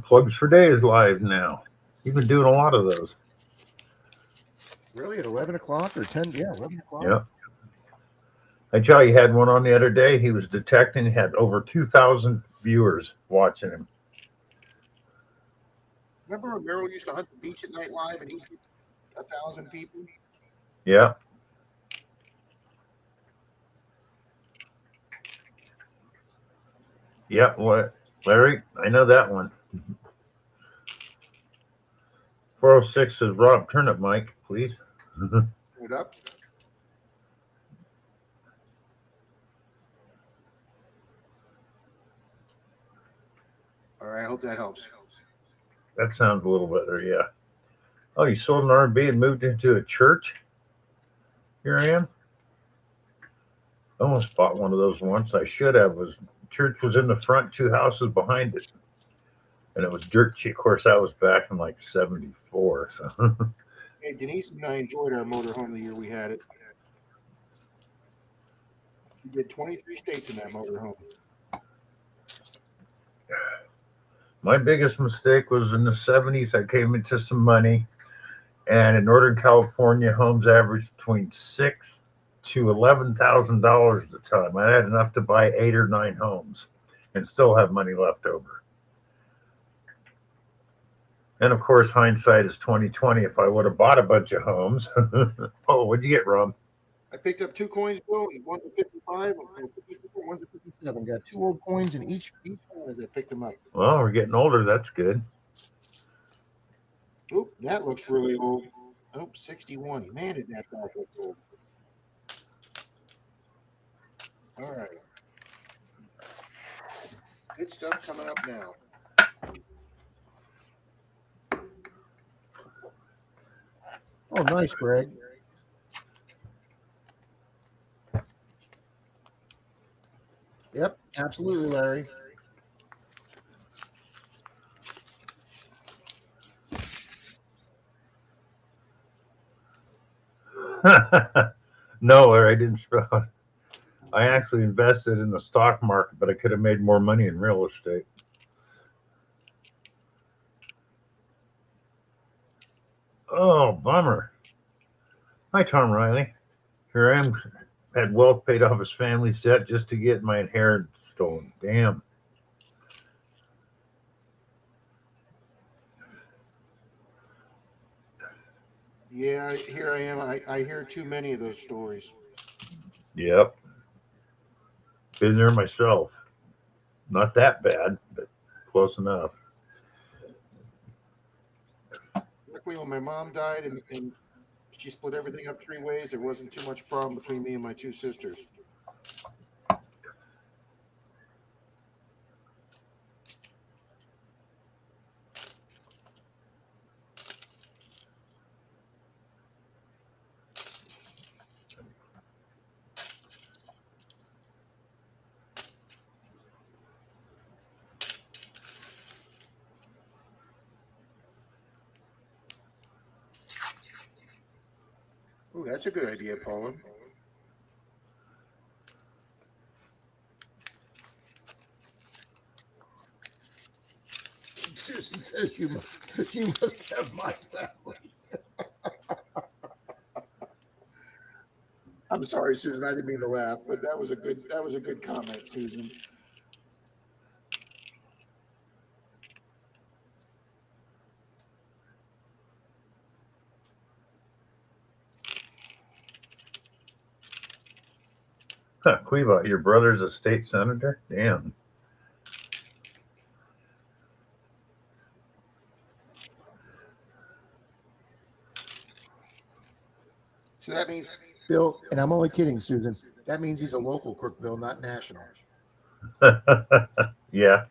Plugs for Days live now. You've been doing a lot of those. Really, at 11 o'clock or 10? Yeah, 11 o'clock. Yeah. I tell you, had one on the other day. He was detecting. He had over 2,000 viewers watching him. Remember when Merrill used to hunt the beach at night live and he'd get 1,000 people? Yeah. Yeah. What, Larry? I know that one. 406 says, Rob, turn up mic, please. It up. All right, I hope that helps. That sounds a little better, yeah. Oh, you sold an RV and moved into a church? Here I am. I almost bought one of those once. I should have. Church was in the front, two houses behind it, and it was dirt cheap. Of course, that was back in like '74. So Hey, Denise and I enjoyed our motorhome the year we had it. We did 23 states in that motorhome. my biggest mistake was in the '70s. I came into some money, and in Northern California, homes averaged between $6,000 to $11,000 at the time. I had enough to buy 8 or 9 homes, and still have money left over. And of course, hindsight is 2020. If I would have bought a bunch of homes, oh, what'd you get, Rob? I picked up 2 coins, Bill. One's a 55, and 54, one's a 57. Got 2 old coins in each one as I picked them up. Well, we're getting older. That's good. Oop, that looks really old. Oh, 61. Man, did that back look old. All right. Good stuff coming up now. Oh, nice, Greg. Yep, absolutely, Larry. No, Larry, I didn't spell it. I actually invested in the stock market, but I could have made more money in real estate. Oh, bummer. Hi, Tom Riley. Here I am. Had wealth paid off his family's debt just to get my inheritance stolen. Damn. Yeah, here I am. I hear too many of those stories. Yep. Been there myself. Not that bad, but close enough. Luckily, when my mom died and she split everything up 3 ways, there wasn't too much problem between me and my 2 sisters. Oh, that's a good idea, Paula. Susan says you must have my family. I'm sorry, Susan. I didn't mean to laugh, but that was a good comment, Susan. Huh, Cleva, your brother's a state senator? Damn. So that means, Bill, and I'm only kidding, Susan. That means he's a local crook, Bill, not national. Yeah.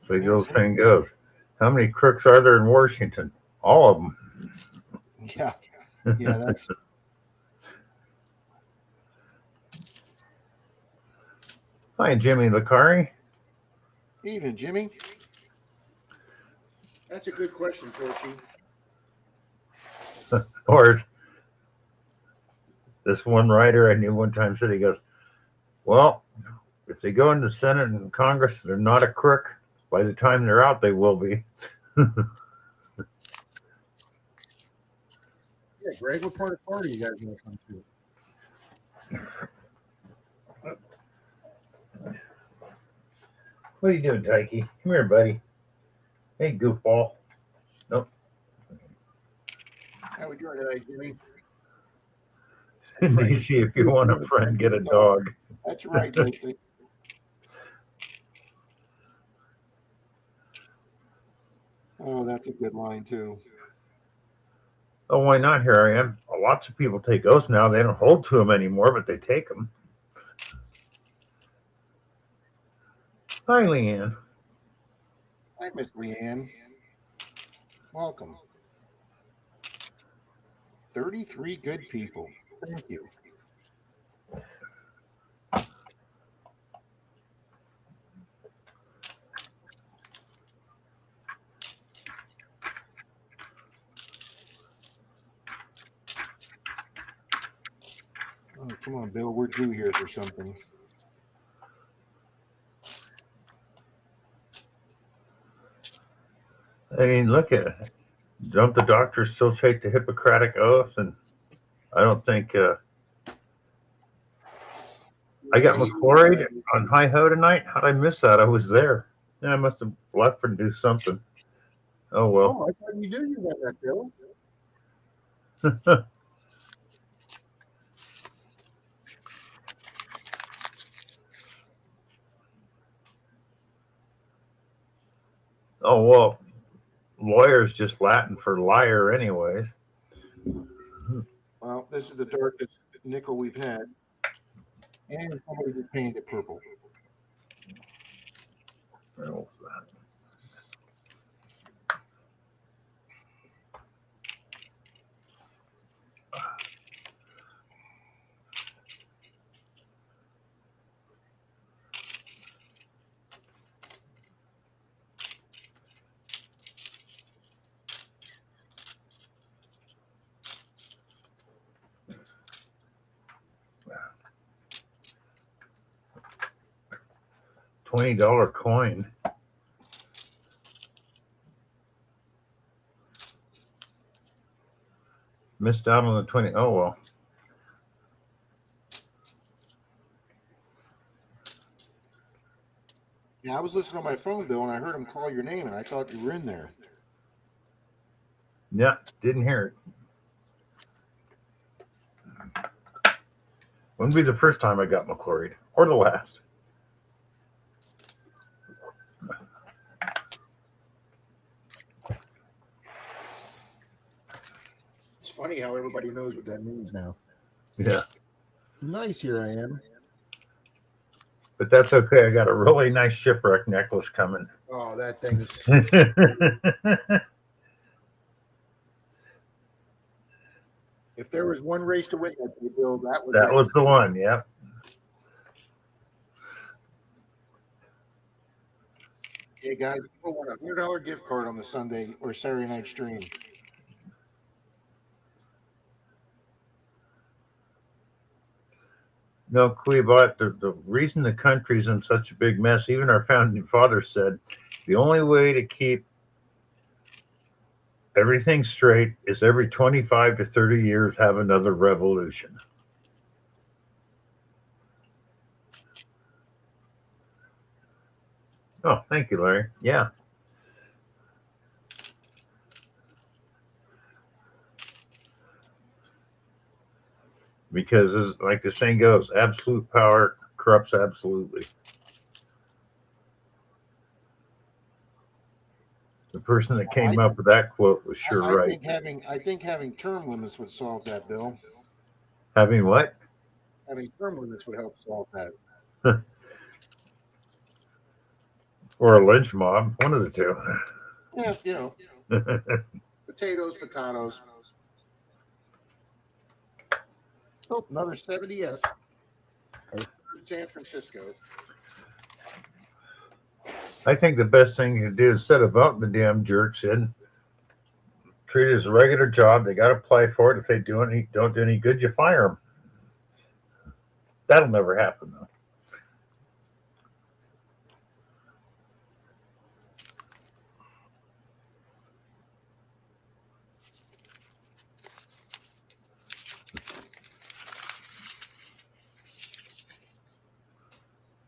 So the old saying goes, how many crooks are there in Washington? All of them. Yeah, yeah, that's. Hi, Jimmy Licari. Evening, Jimmy. That's a good question, Torchy. Or this one writer I knew one time said, he goes, well, if they go into the Senate and Congress, they're not a crook. By the time they're out, they will be. Yeah, Greg, what part of Florida you guys going to come to? What are you doing, Tyke? Come here, buddy. Hey, goofball. Nope. How we doing tonight, Jimmy? DC, if you want a friend, get a dog. That's right, Mystic. Oh, that's a good line too. Oh, why not? Here I am. Lots of people take oaths now. They don't hold to them anymore, but they take them. Hi, Leanne. Hi, Miss Leanne. Welcome. 33 good people. Thank you. Oh, come on, Bill. We're due here for something. I mean, look at it. Don't the doctors still take the Hippocratic Oath? And I don't think I got McClory on Hi Ho tonight. How'd I miss that? I was there. Yeah, I must have left and do something. Oh well. Oh, I thought you knew you got that, Bill. Oh well, lawyer's just Latin for liar, anyways. Well, this is the darkest nickel we've had. And somebody just painted it purple. What was that? $20 coin. Missed out on the 20. Oh well. Yeah, I was listening on my phone, Bill, and I heard him call your name, and I thought you were in there. Yeah, didn't hear it. Wouldn't be the first time I got McClory, or the last. It's funny how everybody knows what that means now. Yeah. Nice, here I am. But that's okay. I got a really nice shipwreck necklace coming. Oh, that thing is. If there was one race to win that day, Bill, that was the one. Yeah. Hey guys, people want a $100 gift card on the Sunday or Saturday night stream. No, Clebot, the reason the country's in such a big mess, even our founding fathers said, the only way to keep everything straight is every 25 to 30 years have another revolution. Oh, thank you, Larry. Yeah. Because, like the saying goes, absolute power corrupts absolutely. The person that came up with that quote was sure right. I think having term limits would solve that, Bill. Having what? Having term limits would help solve that. Or a lynch mob, one of the two. Yeah, you know. Potatoes. Oh, another 70S. San Francisco. I think the best thing you can do instead of voting the damn jerks in, treat it as a regular job. They got to apply for it. If they don't do any good, you fire them. That'll never happen, though.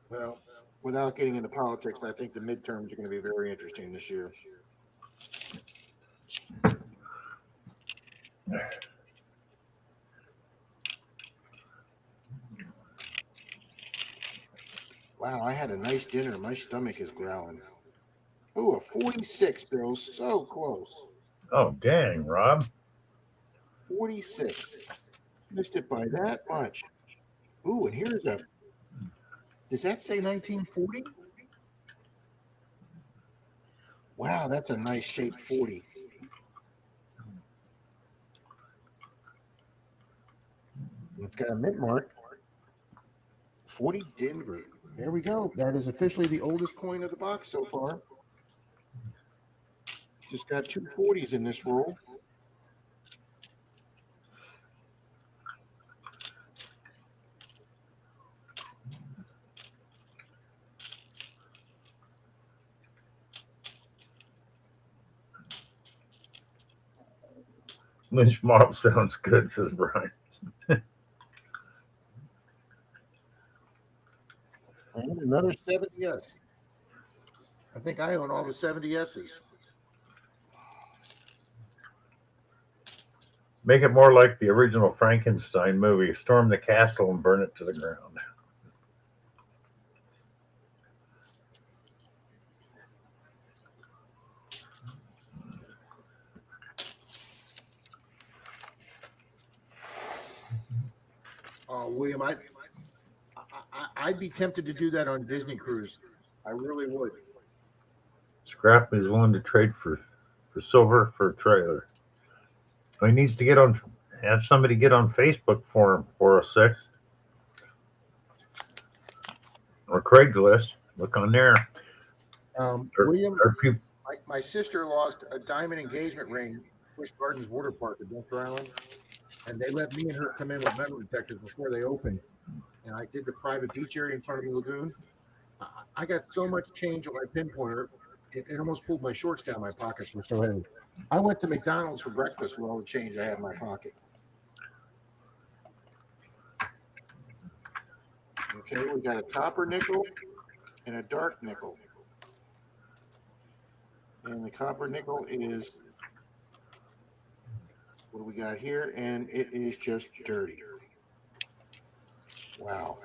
Well, without getting into politics, I think the midterms are going to be very interesting this year. Wow, I had a nice dinner. My stomach is growling. Ooh, a 46, Bill. So close. Oh, dang, Rob. 46. Missed it by that much. Ooh, and here's a. Does that say 1940? Wow, that's a nice shaped 40. It's got a mint mark. 40 Denver. There we go. That is officially the oldest coin of the box so far. Just got two 40s in this roll. Lynch mob sounds good, says Brian. And another 70S. I think I own all the 70Ss. Make it more like the original Frankenstein movie. Storm the castle and burn it to the ground. Oh, William, I'd be tempted to do that on Disney Cruise. I really would. Scrap is willing to trade for silver for a trailer. He needs to have somebody get on Facebook for him, 406. Or Craigslist. Look on there. William, my sister lost a diamond engagement ring, Busch Gardens Water Park at Billster Island, and they let me and her come in with metal detectors before they opened. And I did the private beach area in front of the lagoon. I got so much change on my pinpointer, it almost pulled my shorts down my pockets were so heavy. I went to McDonald's for breakfast with all the change I had in my pocket. Okay, we got a copper nickel and a dark nickel. And the copper nickel is, what do we got here? And it is just dirty. Wow.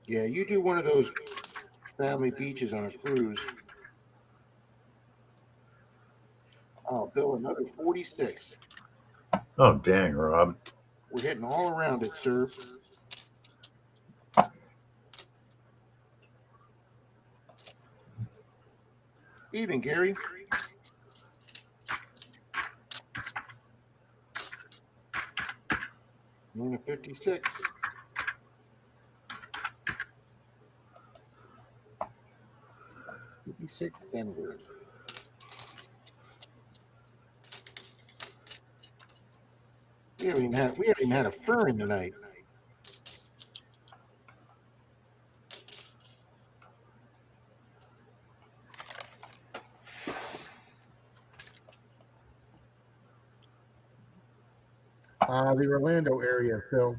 Yeah, you do one of those family beaches on a cruise. Oh, Bill, another 46. Oh, dang, Rob. We're hitting all around it, sir. Evening, Gary. We're in a 56. Denver. We haven't even had a FERRIN tonight. The Orlando area, Phil.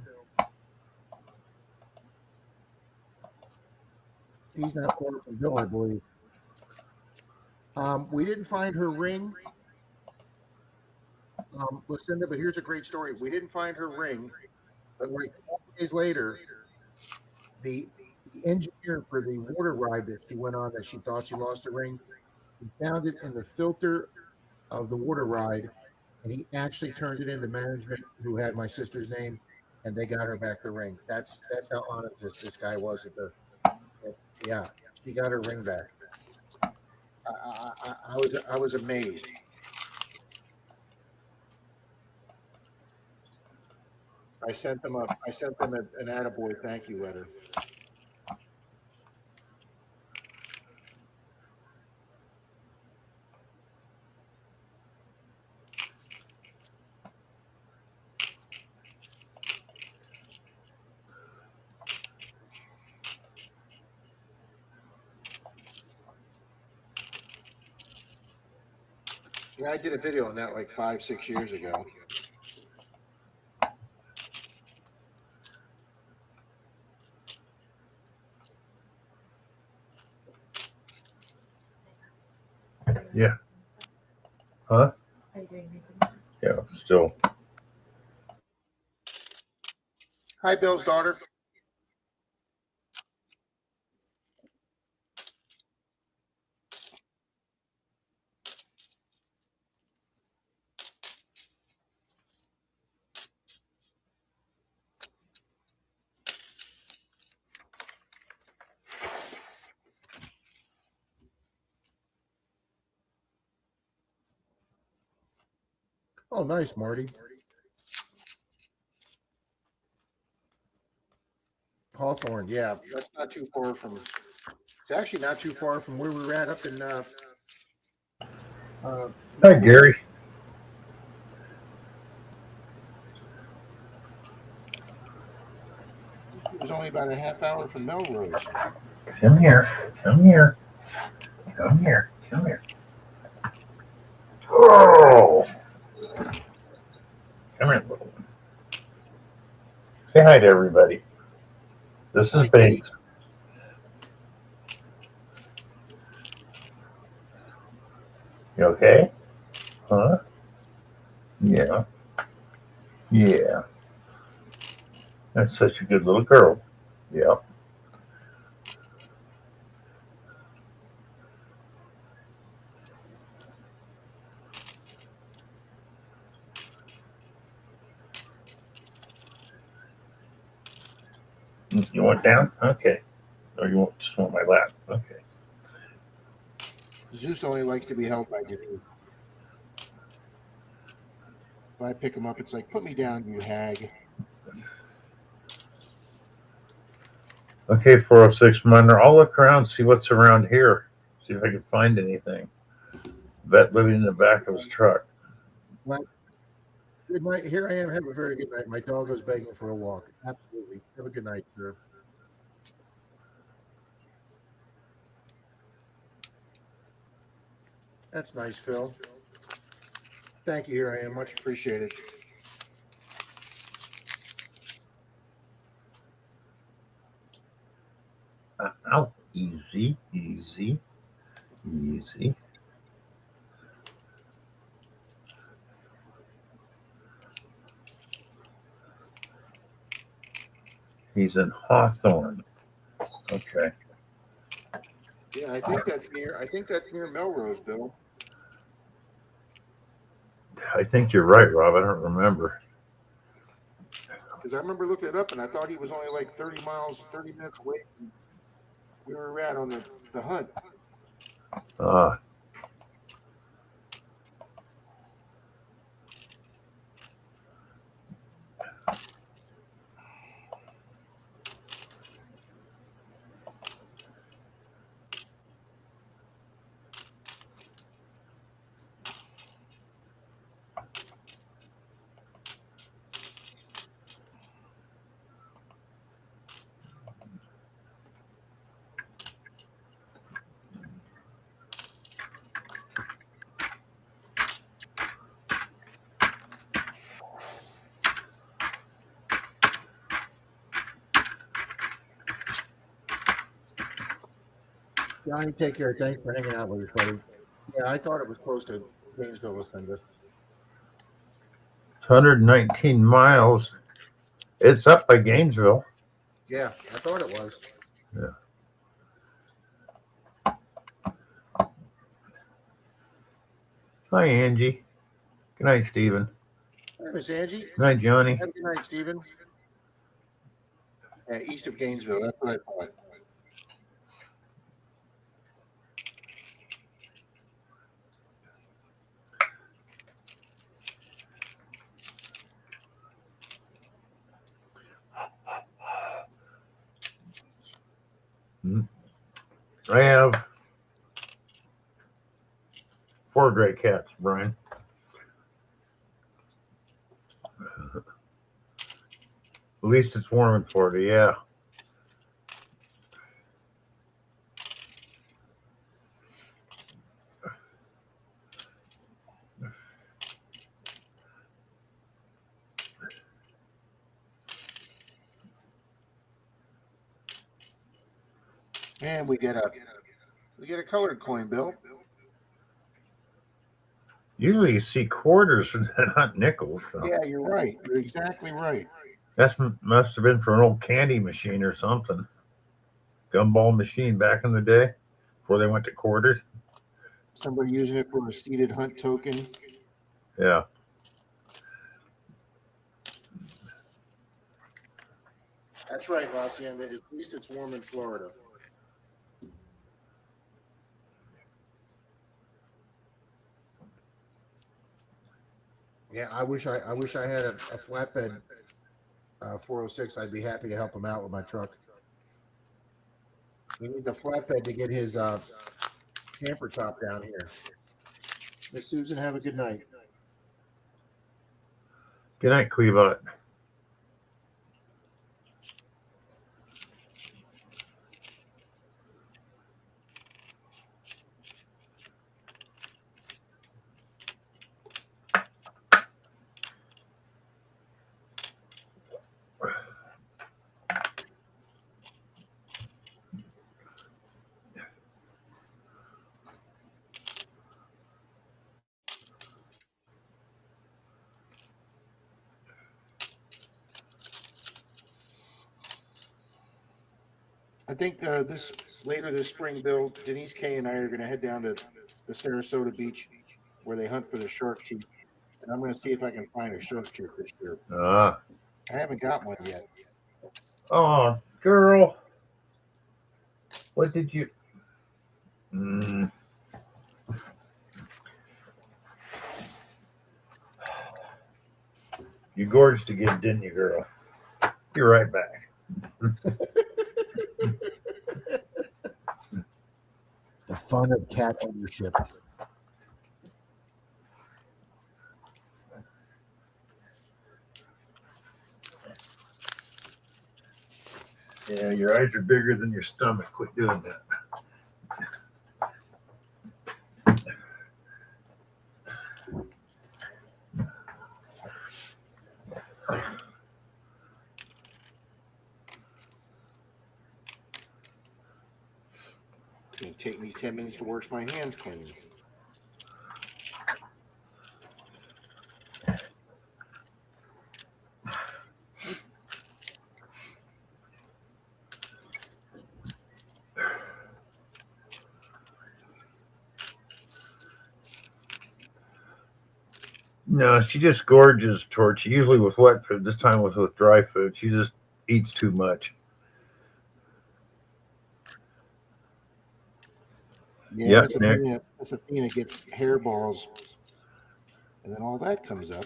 He's not far from Bill, I believe. We didn't find her ring, Lucinda, but here's a great story. We didn't find her ring, but like 4 days later, the engineer for the water ride that she went on that she thought she lost her ring, he found it in the filter of the water ride, and he actually turned it into management who had my sister's name, and they got her back the ring. That's how honest this guy was yeah, she got her ring back. I was amazed. I sent them an attaboy thank you letter. Yeah, I did a video on that like 5-6 years ago. Yeah. Huh? Yeah, still. Hi, Bill's daughter. Oh, nice, Marty. Hawthorne, yeah, that's not too far from. It's actually not too far from where we were at up in. Hi, Gary. It was only about a half hour from Melrose. Come here. Come here. Come here. Come here. Oh, come here, little one. Say hi to everybody. This is Hi, Bates. Kitty. You okay? Huh? Yeah. Yeah. That's such a good little girl. Yeah. You want down? Okay. Or you want just want my lap? Okay. Zeus only likes to be held by Denise. If I pick him up, it's like, put me down, you hag. Okay, 406 Miner. I'll look around, see what's around here. See if I can find anything. Vet living in the back of his truck. Well, good night. Here I am. Have a very good night. My dog was begging for a walk. Absolutely. Have a good night, sir. That's nice, Phil. Thank you. Here I am. Much appreciated. Ow. Easy, easy, easy. He's in Hawthorne. Okay. Yeah, I think that's near. I think that's near Melrose, Bill. I think you're right, Rob. I don't remember. Because I remember looking it up, and I thought he was only like 30 miles, 30 minutes away from where we were at on the hunt. Uh, Johnny, take care. Thanks for hanging out with us, buddy. Yeah, I thought it was close to Gainesville, Lucinda. 119 miles. It's up by Gainesville. Yeah, I thought it was. Yeah. Hi, Angie. Good night, Stephen. Hi, Miss Angie. Good night, Johnny. Have a good night, Stephen. Yeah, east of Gainesville. That's what I thought. I have 4 gray cats, Brian. At least it's warm in Florida, yeah. And we get a colored coin, Bill. Usually you see quarters and not nickels. So Yeah, you're right. You're exactly right. that must have been for an old candy machine or something. Gumball machine back in the day before they went to quarters. Somebody using it for a seated hunt token. Yeah. That's right, Hacienda. At least it's warm in Florida. Yeah, I wish I had a flatbed 406. I'd be happy to help him out with my truck. He needs a flatbed to get his camper top down here. Miss Susan, have a good night. Good night, Cleveland. I think this later this spring, Bill, Denise K and I are going to head down to the Sarasota beach where they hunt for the shark tooth, and I'm going to see if I can find a shark tooth this year. Ah. I haven't got one yet. Oh, girl. What did you? Mm. You gorged again, didn't you, girl? Be right back. The fun of cat ownership. Yeah, your eyes are bigger than your stomach. Quit doing that. It's going to take me 10 minutes to wash my hands clean. No, she just gorges towards you, usually with wet food. This time was with dry food. She just eats too much. Yeah, Yep, Nick. Miss Athena gets hairballs, and then all that comes up.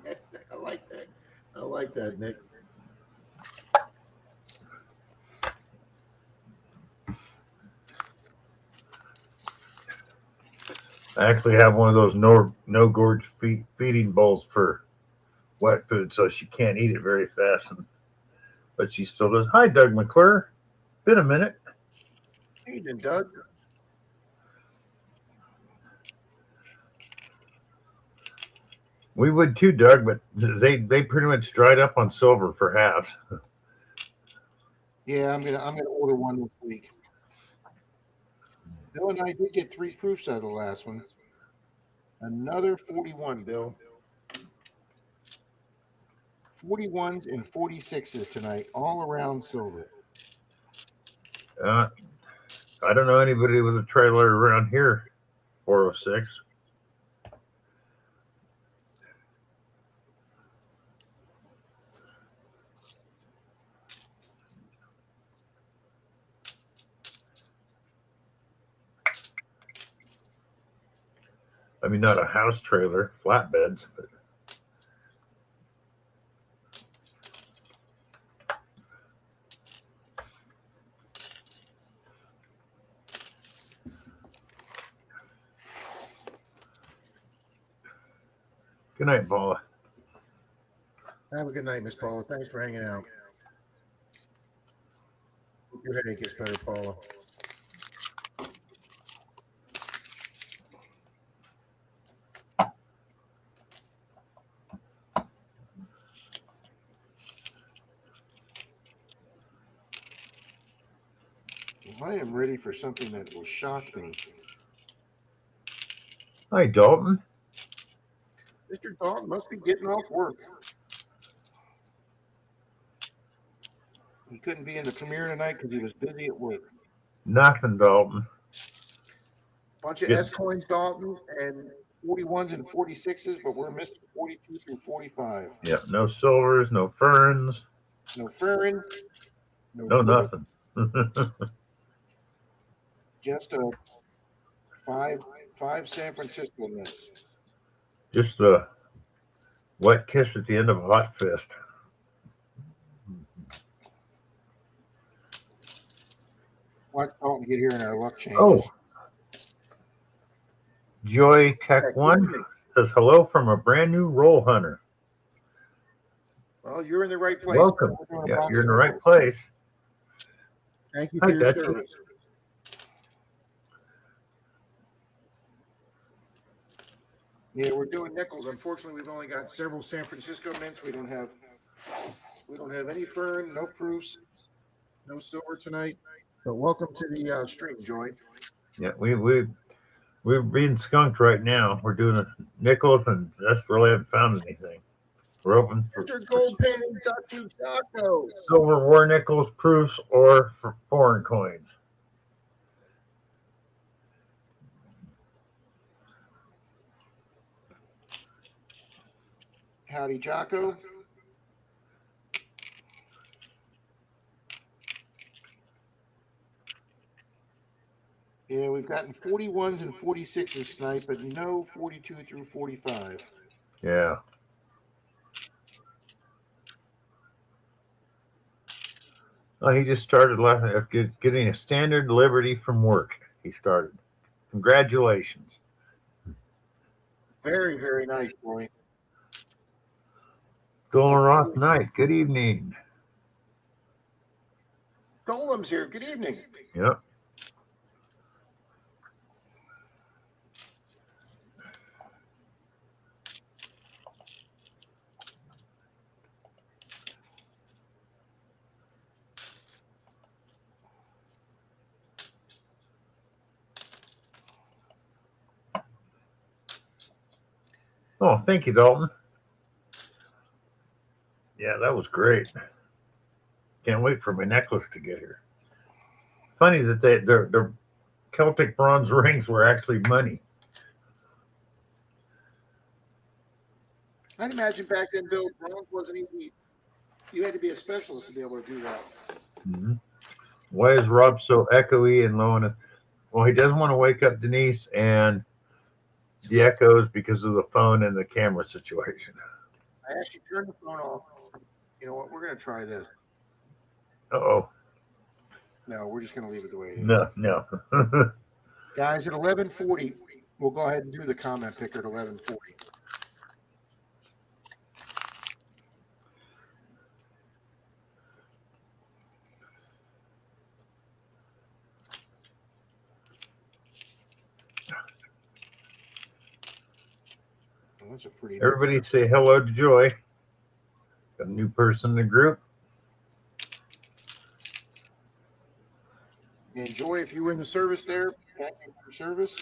I like that. I like that, Nick. I actually have one of those no gorge feeding bowls for wet food, so she can't eat it very fast. But she still does. Hi, Doug McClure. Been a minute. Evening, Doug. We would too, Doug, but they pretty much dried up on silver for halves. Yeah, I'm gonna order one this week. Bill and I did get 3 proofs out of the last one. Another 41, Bill. 41s and 46s tonight, all around silver. I don't know anybody with a trailer around here. 406. I mean, not a house trailer, flatbeds, but. Good night, Paula. Have a good night, Miss Paula. Thanks for hanging out. Hope your headache gets better, Paula. I am ready for something that will shock me. Hi, Dalton. Mr. Dalton must be getting off work. He couldn't be in the premiere tonight because he was busy at work. Nothing, Dalton. Bunch of Good. S coins, Dalton, and 41s and 46s, but we're missing 42 through 45. Yeah, no silvers, no ferns, No FERRIN, no no blue, nothing. just a five San Francisco miss. Just a wet kiss at the end of a hot fist. Watch Dalton get here and our luck changes. Oh, Joy Tech Yeah, good 1 evening. says hello from a brand new roll hunter. Well, you're in the right place. Welcome. We're doing a Yeah, box you're in of the right rolls. place. Thank you Hi, for your Dutchie. service. Yeah, we're doing nickels. Unfortunately, we've only got several San Francisco mints. We don't have any fern, no proofs, no silver tonight. So welcome to the stream, Joy. Yeah, we're being skunked right now. We're doing a nickels and just really haven't found anything. We're open for Mr. Gold Painting Dutchy Chaco. silver war nickels proofs or for foreign coins. Howdy, Jocko. Yeah, we've gotten 41s and 46s tonight, but no 42 through 45. Yeah. Oh, he just started getting a standard Liberty from work. He started. Congratulations. Very, very nice, Joy. Golden Roth Knight, good evening. Golem's here. Good evening. Yep. Oh, thank you, Dalton. Yeah, that was great. Can't wait for my necklace to get here. Funny that their Celtic bronze rings were actually money. I'd imagine back then, Bill, bronze wasn't even. You had to be a specialist to be able to do that. Mm-hmm. Why is Rob so echoey and low? Well, he doesn't want to wake up Denise and the echoes because of the phone and the camera situation. I actually turned the phone off. You know what? We're going to try this. Uh-oh. No, we're just going to leave it the way it is. No. Guys, at 11:40, we'll go ahead and do the comment picker at 11:40. Oh, that's a pretty. Everybody say hello to Joy. Got a new person in the group. And Joy, if you were in the service there, thank you for your service.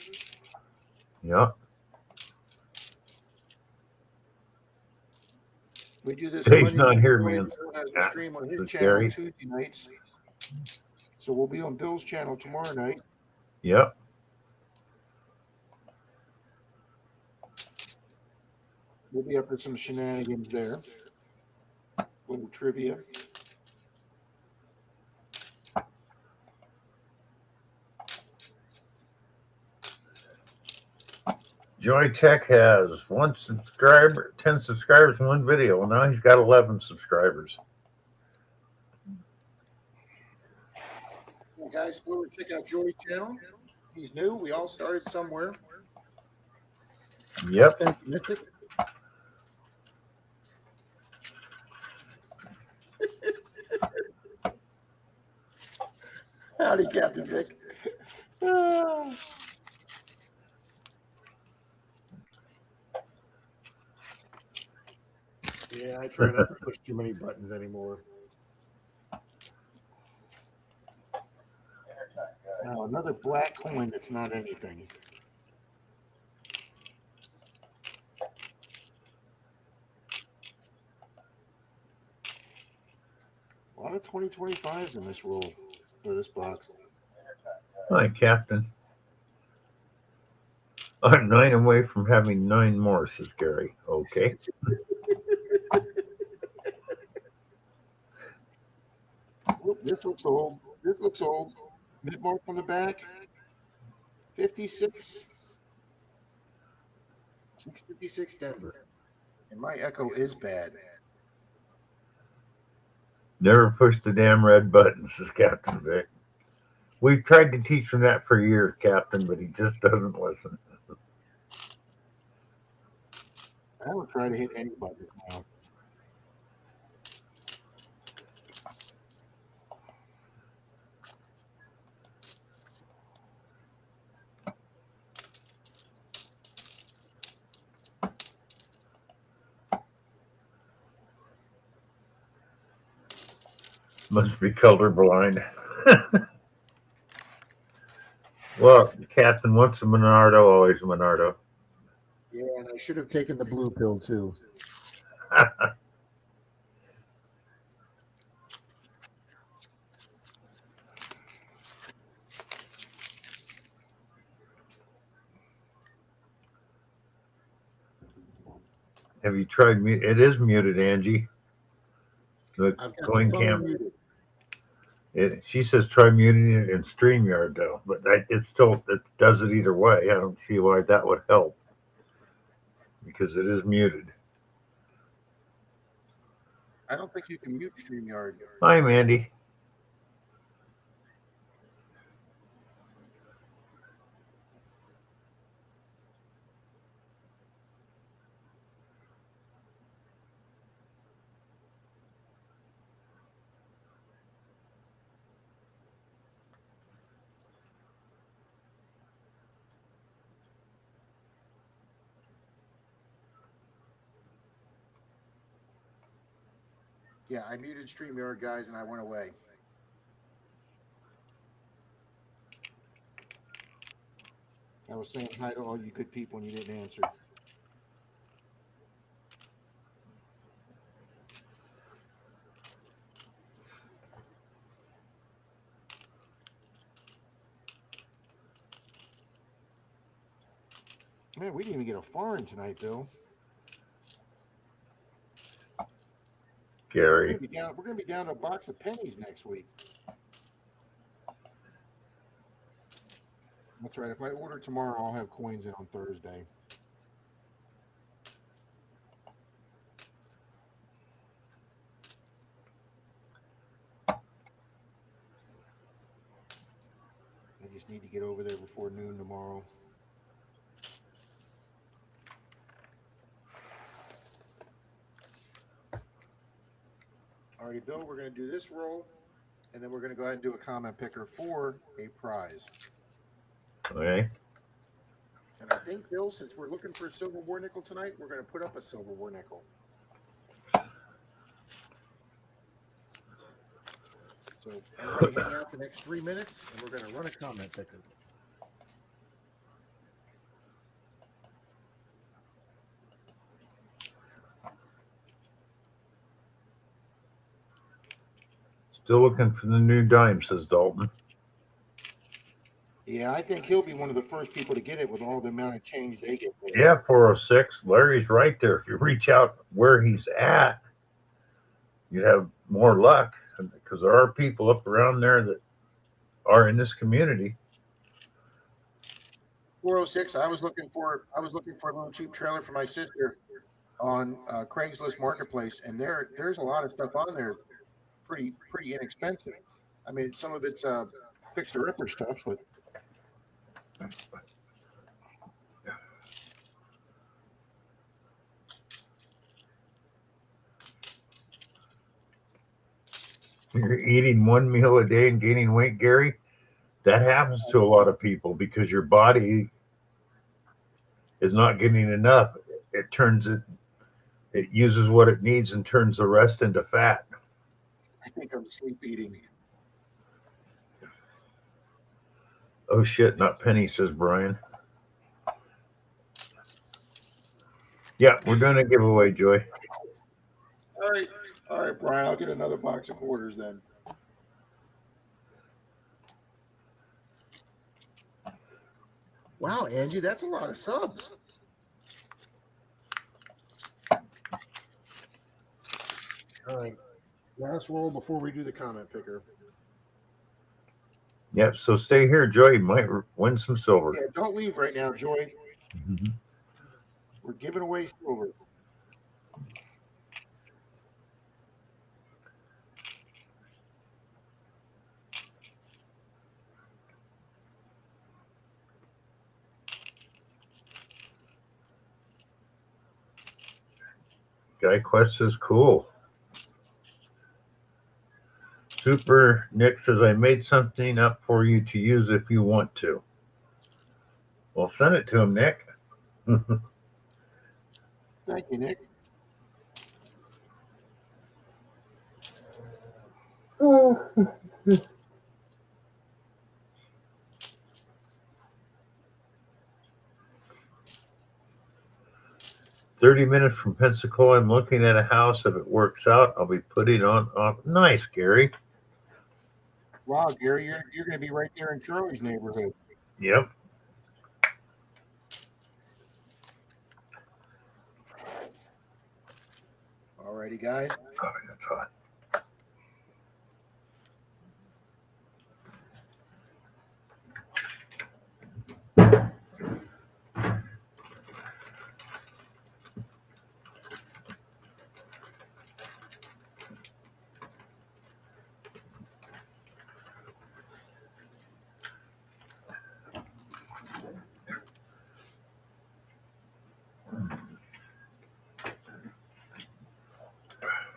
Yeah. We do this. Dave's not here, man. Bill has a stream on his That's channel Gary. on Tuesday nights. So we'll be on Bill's channel tomorrow night. Yep. We'll be up to some shenanigans there. Little trivia. Joy Tech has 1 subscriber, 10 subscribers, 1 video. Well, now he's got 11 subscribers. Well, guys, go and check out Joy's channel. He's new. We all started somewhere. Yep. Thank you, Mystic. Howdy, Captain Vic. Yeah, I try not to push too many buttons anymore. Oh, another black coin that's not anything. A lot of 2025s in this roll, or this box. Hi, Captain. I'm 9 away from having 9 more, says Gary. Okay. Oop, this looks old. This looks old. Mid mark on the back. 56. 656 Denver. And my echo is bad. Never push the damn red button, says Captain Vic. We've tried to teach him that for years, Captain, but he just doesn't listen. I don't try to hit any buttons now. Must be colorblind. Well, Captain, once a Menardo, always a Menardo. Yeah, and I should have taken the blue pill too. Have you tried mute? It is muted, Angie. The I've got going the phone cam. muted. She says try muting it in StreamYard though, but it does it either way. I don't see why that would help because it is muted. I don't think you can mute StreamYard. Hi, Mandy. Yeah, I muted StreamYard, guys, and I went away. I was saying hi to all you good people and you didn't answer. Man, we didn't even get a foreign tonight, Bill. Gary. We're gonna be down to a box of pennies next week. That's right. If I order tomorrow, I'll have coins in on Thursday. I just need to get over there before noon tomorrow. Alrighty, Bill, we're going to do this roll, and then we're going to go ahead and do a comment picker for a prize. Okay. And I think, Bill, since we're looking for a silver war nickel tonight, we're going to put up a silver war nickel. So everybody hang out the next 3 minutes, and we're going to run a comment picker. Still looking for the new dime, says Dalton. Yeah, I think he'll be one of the first people to get it with all the amount of change they get paid. Yeah, 406. Larry's right there. If you reach out where he's at, you have more luck because there are people up around there that are in this community. 406. I was looking for a little cheap trailer for my sister on Craigslist Marketplace, and there's a lot of stuff on there, pretty inexpensive. I mean, some of it's fixer upper stuff, but You're eating one meal a day and gaining weight, Gary. That happens to a lot of people because your body is not getting enough. It uses what it needs and turns the rest into fat. I think I'm sleep eating. Oh shit, not penny, says Brian. Yeah, we're doing a giveaway, Joy. All right, Brian. I'll get another box of quarters then. Wow, Angie, that's a lot of subs. All right, last roll before we do the comment picker. Yep, so stay here, Joy. You might win some silver. Yeah, don't leave right now, Joy. Mm-hmm. We're giving away silver. Guy Quest is cool. Super Nick says, I made something up for you to use if you want to. Well, send it to him, Nick. Thank you, Nick. Oh. 30 minutes from Pensacola. I'm looking at a house. If it works out, I'll be putting on off. Nice, Gary. Wow, Gary, you're going to be right there in Charlie's neighborhood. Yep. All righty, guys. Oh, that's hot.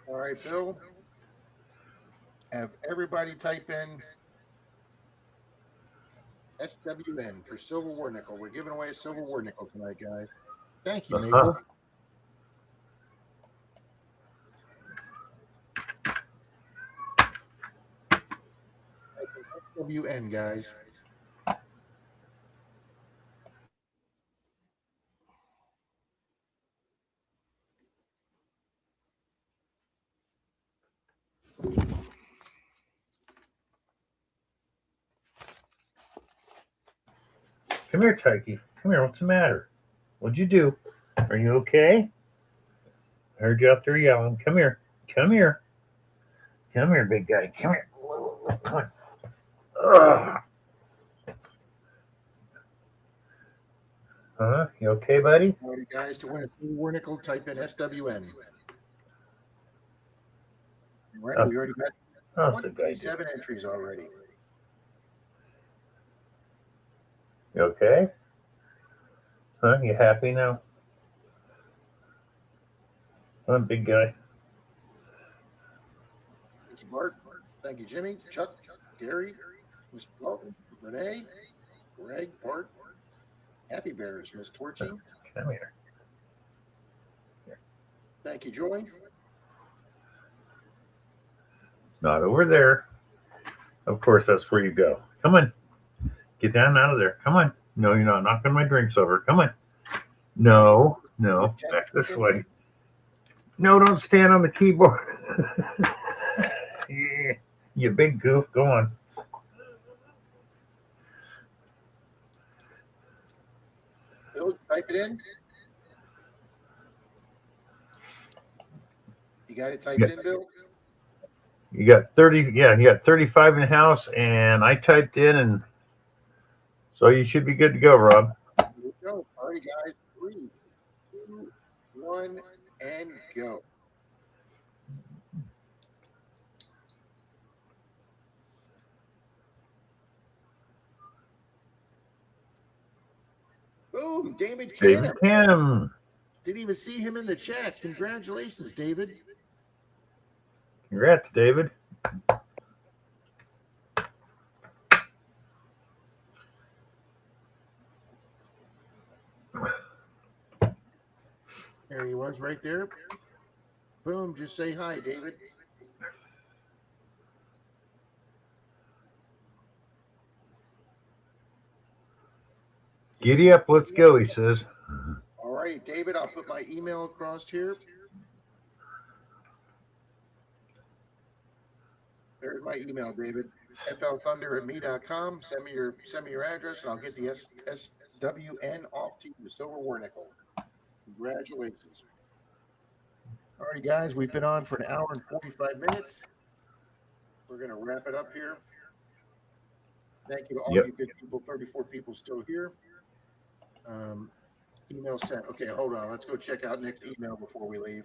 All right, Bill. Have everybody type in SWN for Silver War Nickel. We're giving away a Silver War Nickel tonight, guys. Thank you, Mabel. SWN, guys. Come here, Tyke. Come here. What's the matter? What'd you do? Are you okay? I heard you out there yelling. Come here. Come here. Come here, big guy. Come here. Come on. Ugh. Huh? You okay, buddy? All right, guys, to win a Silver War Nickel, type in SWN. Right, we already got 27 entries already. You okay? Huh? You happy now? Huh, big guy? Thank you, Bart. Thank you, Jimmy, Chuck, Gary, Mr. Dalton, Renee, Greg, Bart, Happy Bears, Miss Torchy. Come here. Thank you, Joy. Not over there. Of course, that's where you go. Come on. Get down out of there. Come on. No, you're not knocking my drinks over. Come on. No. Back this way. No, don't stand on the keyboard. Yeah, you big goof. Go on. Bill, type it in. You got it typed in, Bill? You got 30. Yeah, you got 35 in the house, and I typed in, and so you should be good to go, Rob. Here we go. All right, guys. 3, 2, 1, and go. Boom, David Canham. David Canham. Didn't even see him in the chat. Congratulations, David. Congrats, David. There he was right there. Boom, just say hi, David. Giddy up, let's go, he says. All right, David, I'll put my email across here. There's my email, David. flthunder@me.com. Send me your address, and I'll get the SWN off to you, the Silver War Nickel. Congratulations. All right, guys, we've been on for an hour and 45 minutes. We're going to wrap it up here. Thank you to all you good people, 34 people still here. Email sent. Okay, hold on. Let's go check out next email before we leave.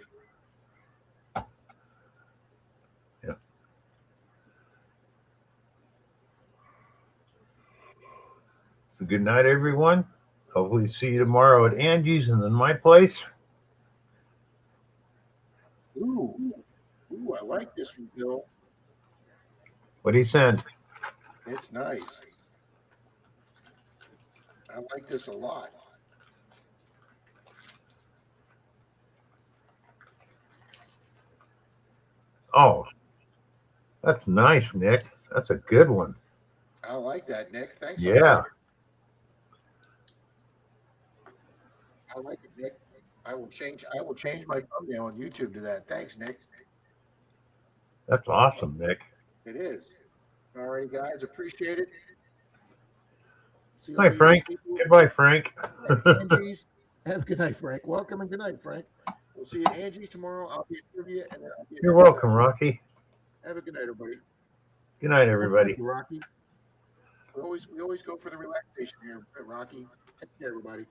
Yep. So good night, everyone. Hopefully see you tomorrow at Angie's and then my place. Ooh, I like this one, Bill. What'd he send? It's nice. I like this a lot. Oh, that's nice, Nick. That's a good one. I like that, Nick. Thanks. Yeah. I like it, Nick. I will change my thumbnail on YouTube to that. Thanks, Nick. That's awesome, Nick. It is. All right, guys. Appreciate it. Hi, Frank. Goodbye, Frank. Angie's. Have a good night, Frank. Welcome and good night, Frank. We'll see you at Angie's tomorrow. I'll be at trivia, and then I'll be. You're welcome, Rocky. Have a good night, everybody. Good night, everybody. Thank you, Rocky. We always go for the relaxation here, Rocky. Take care, everybody.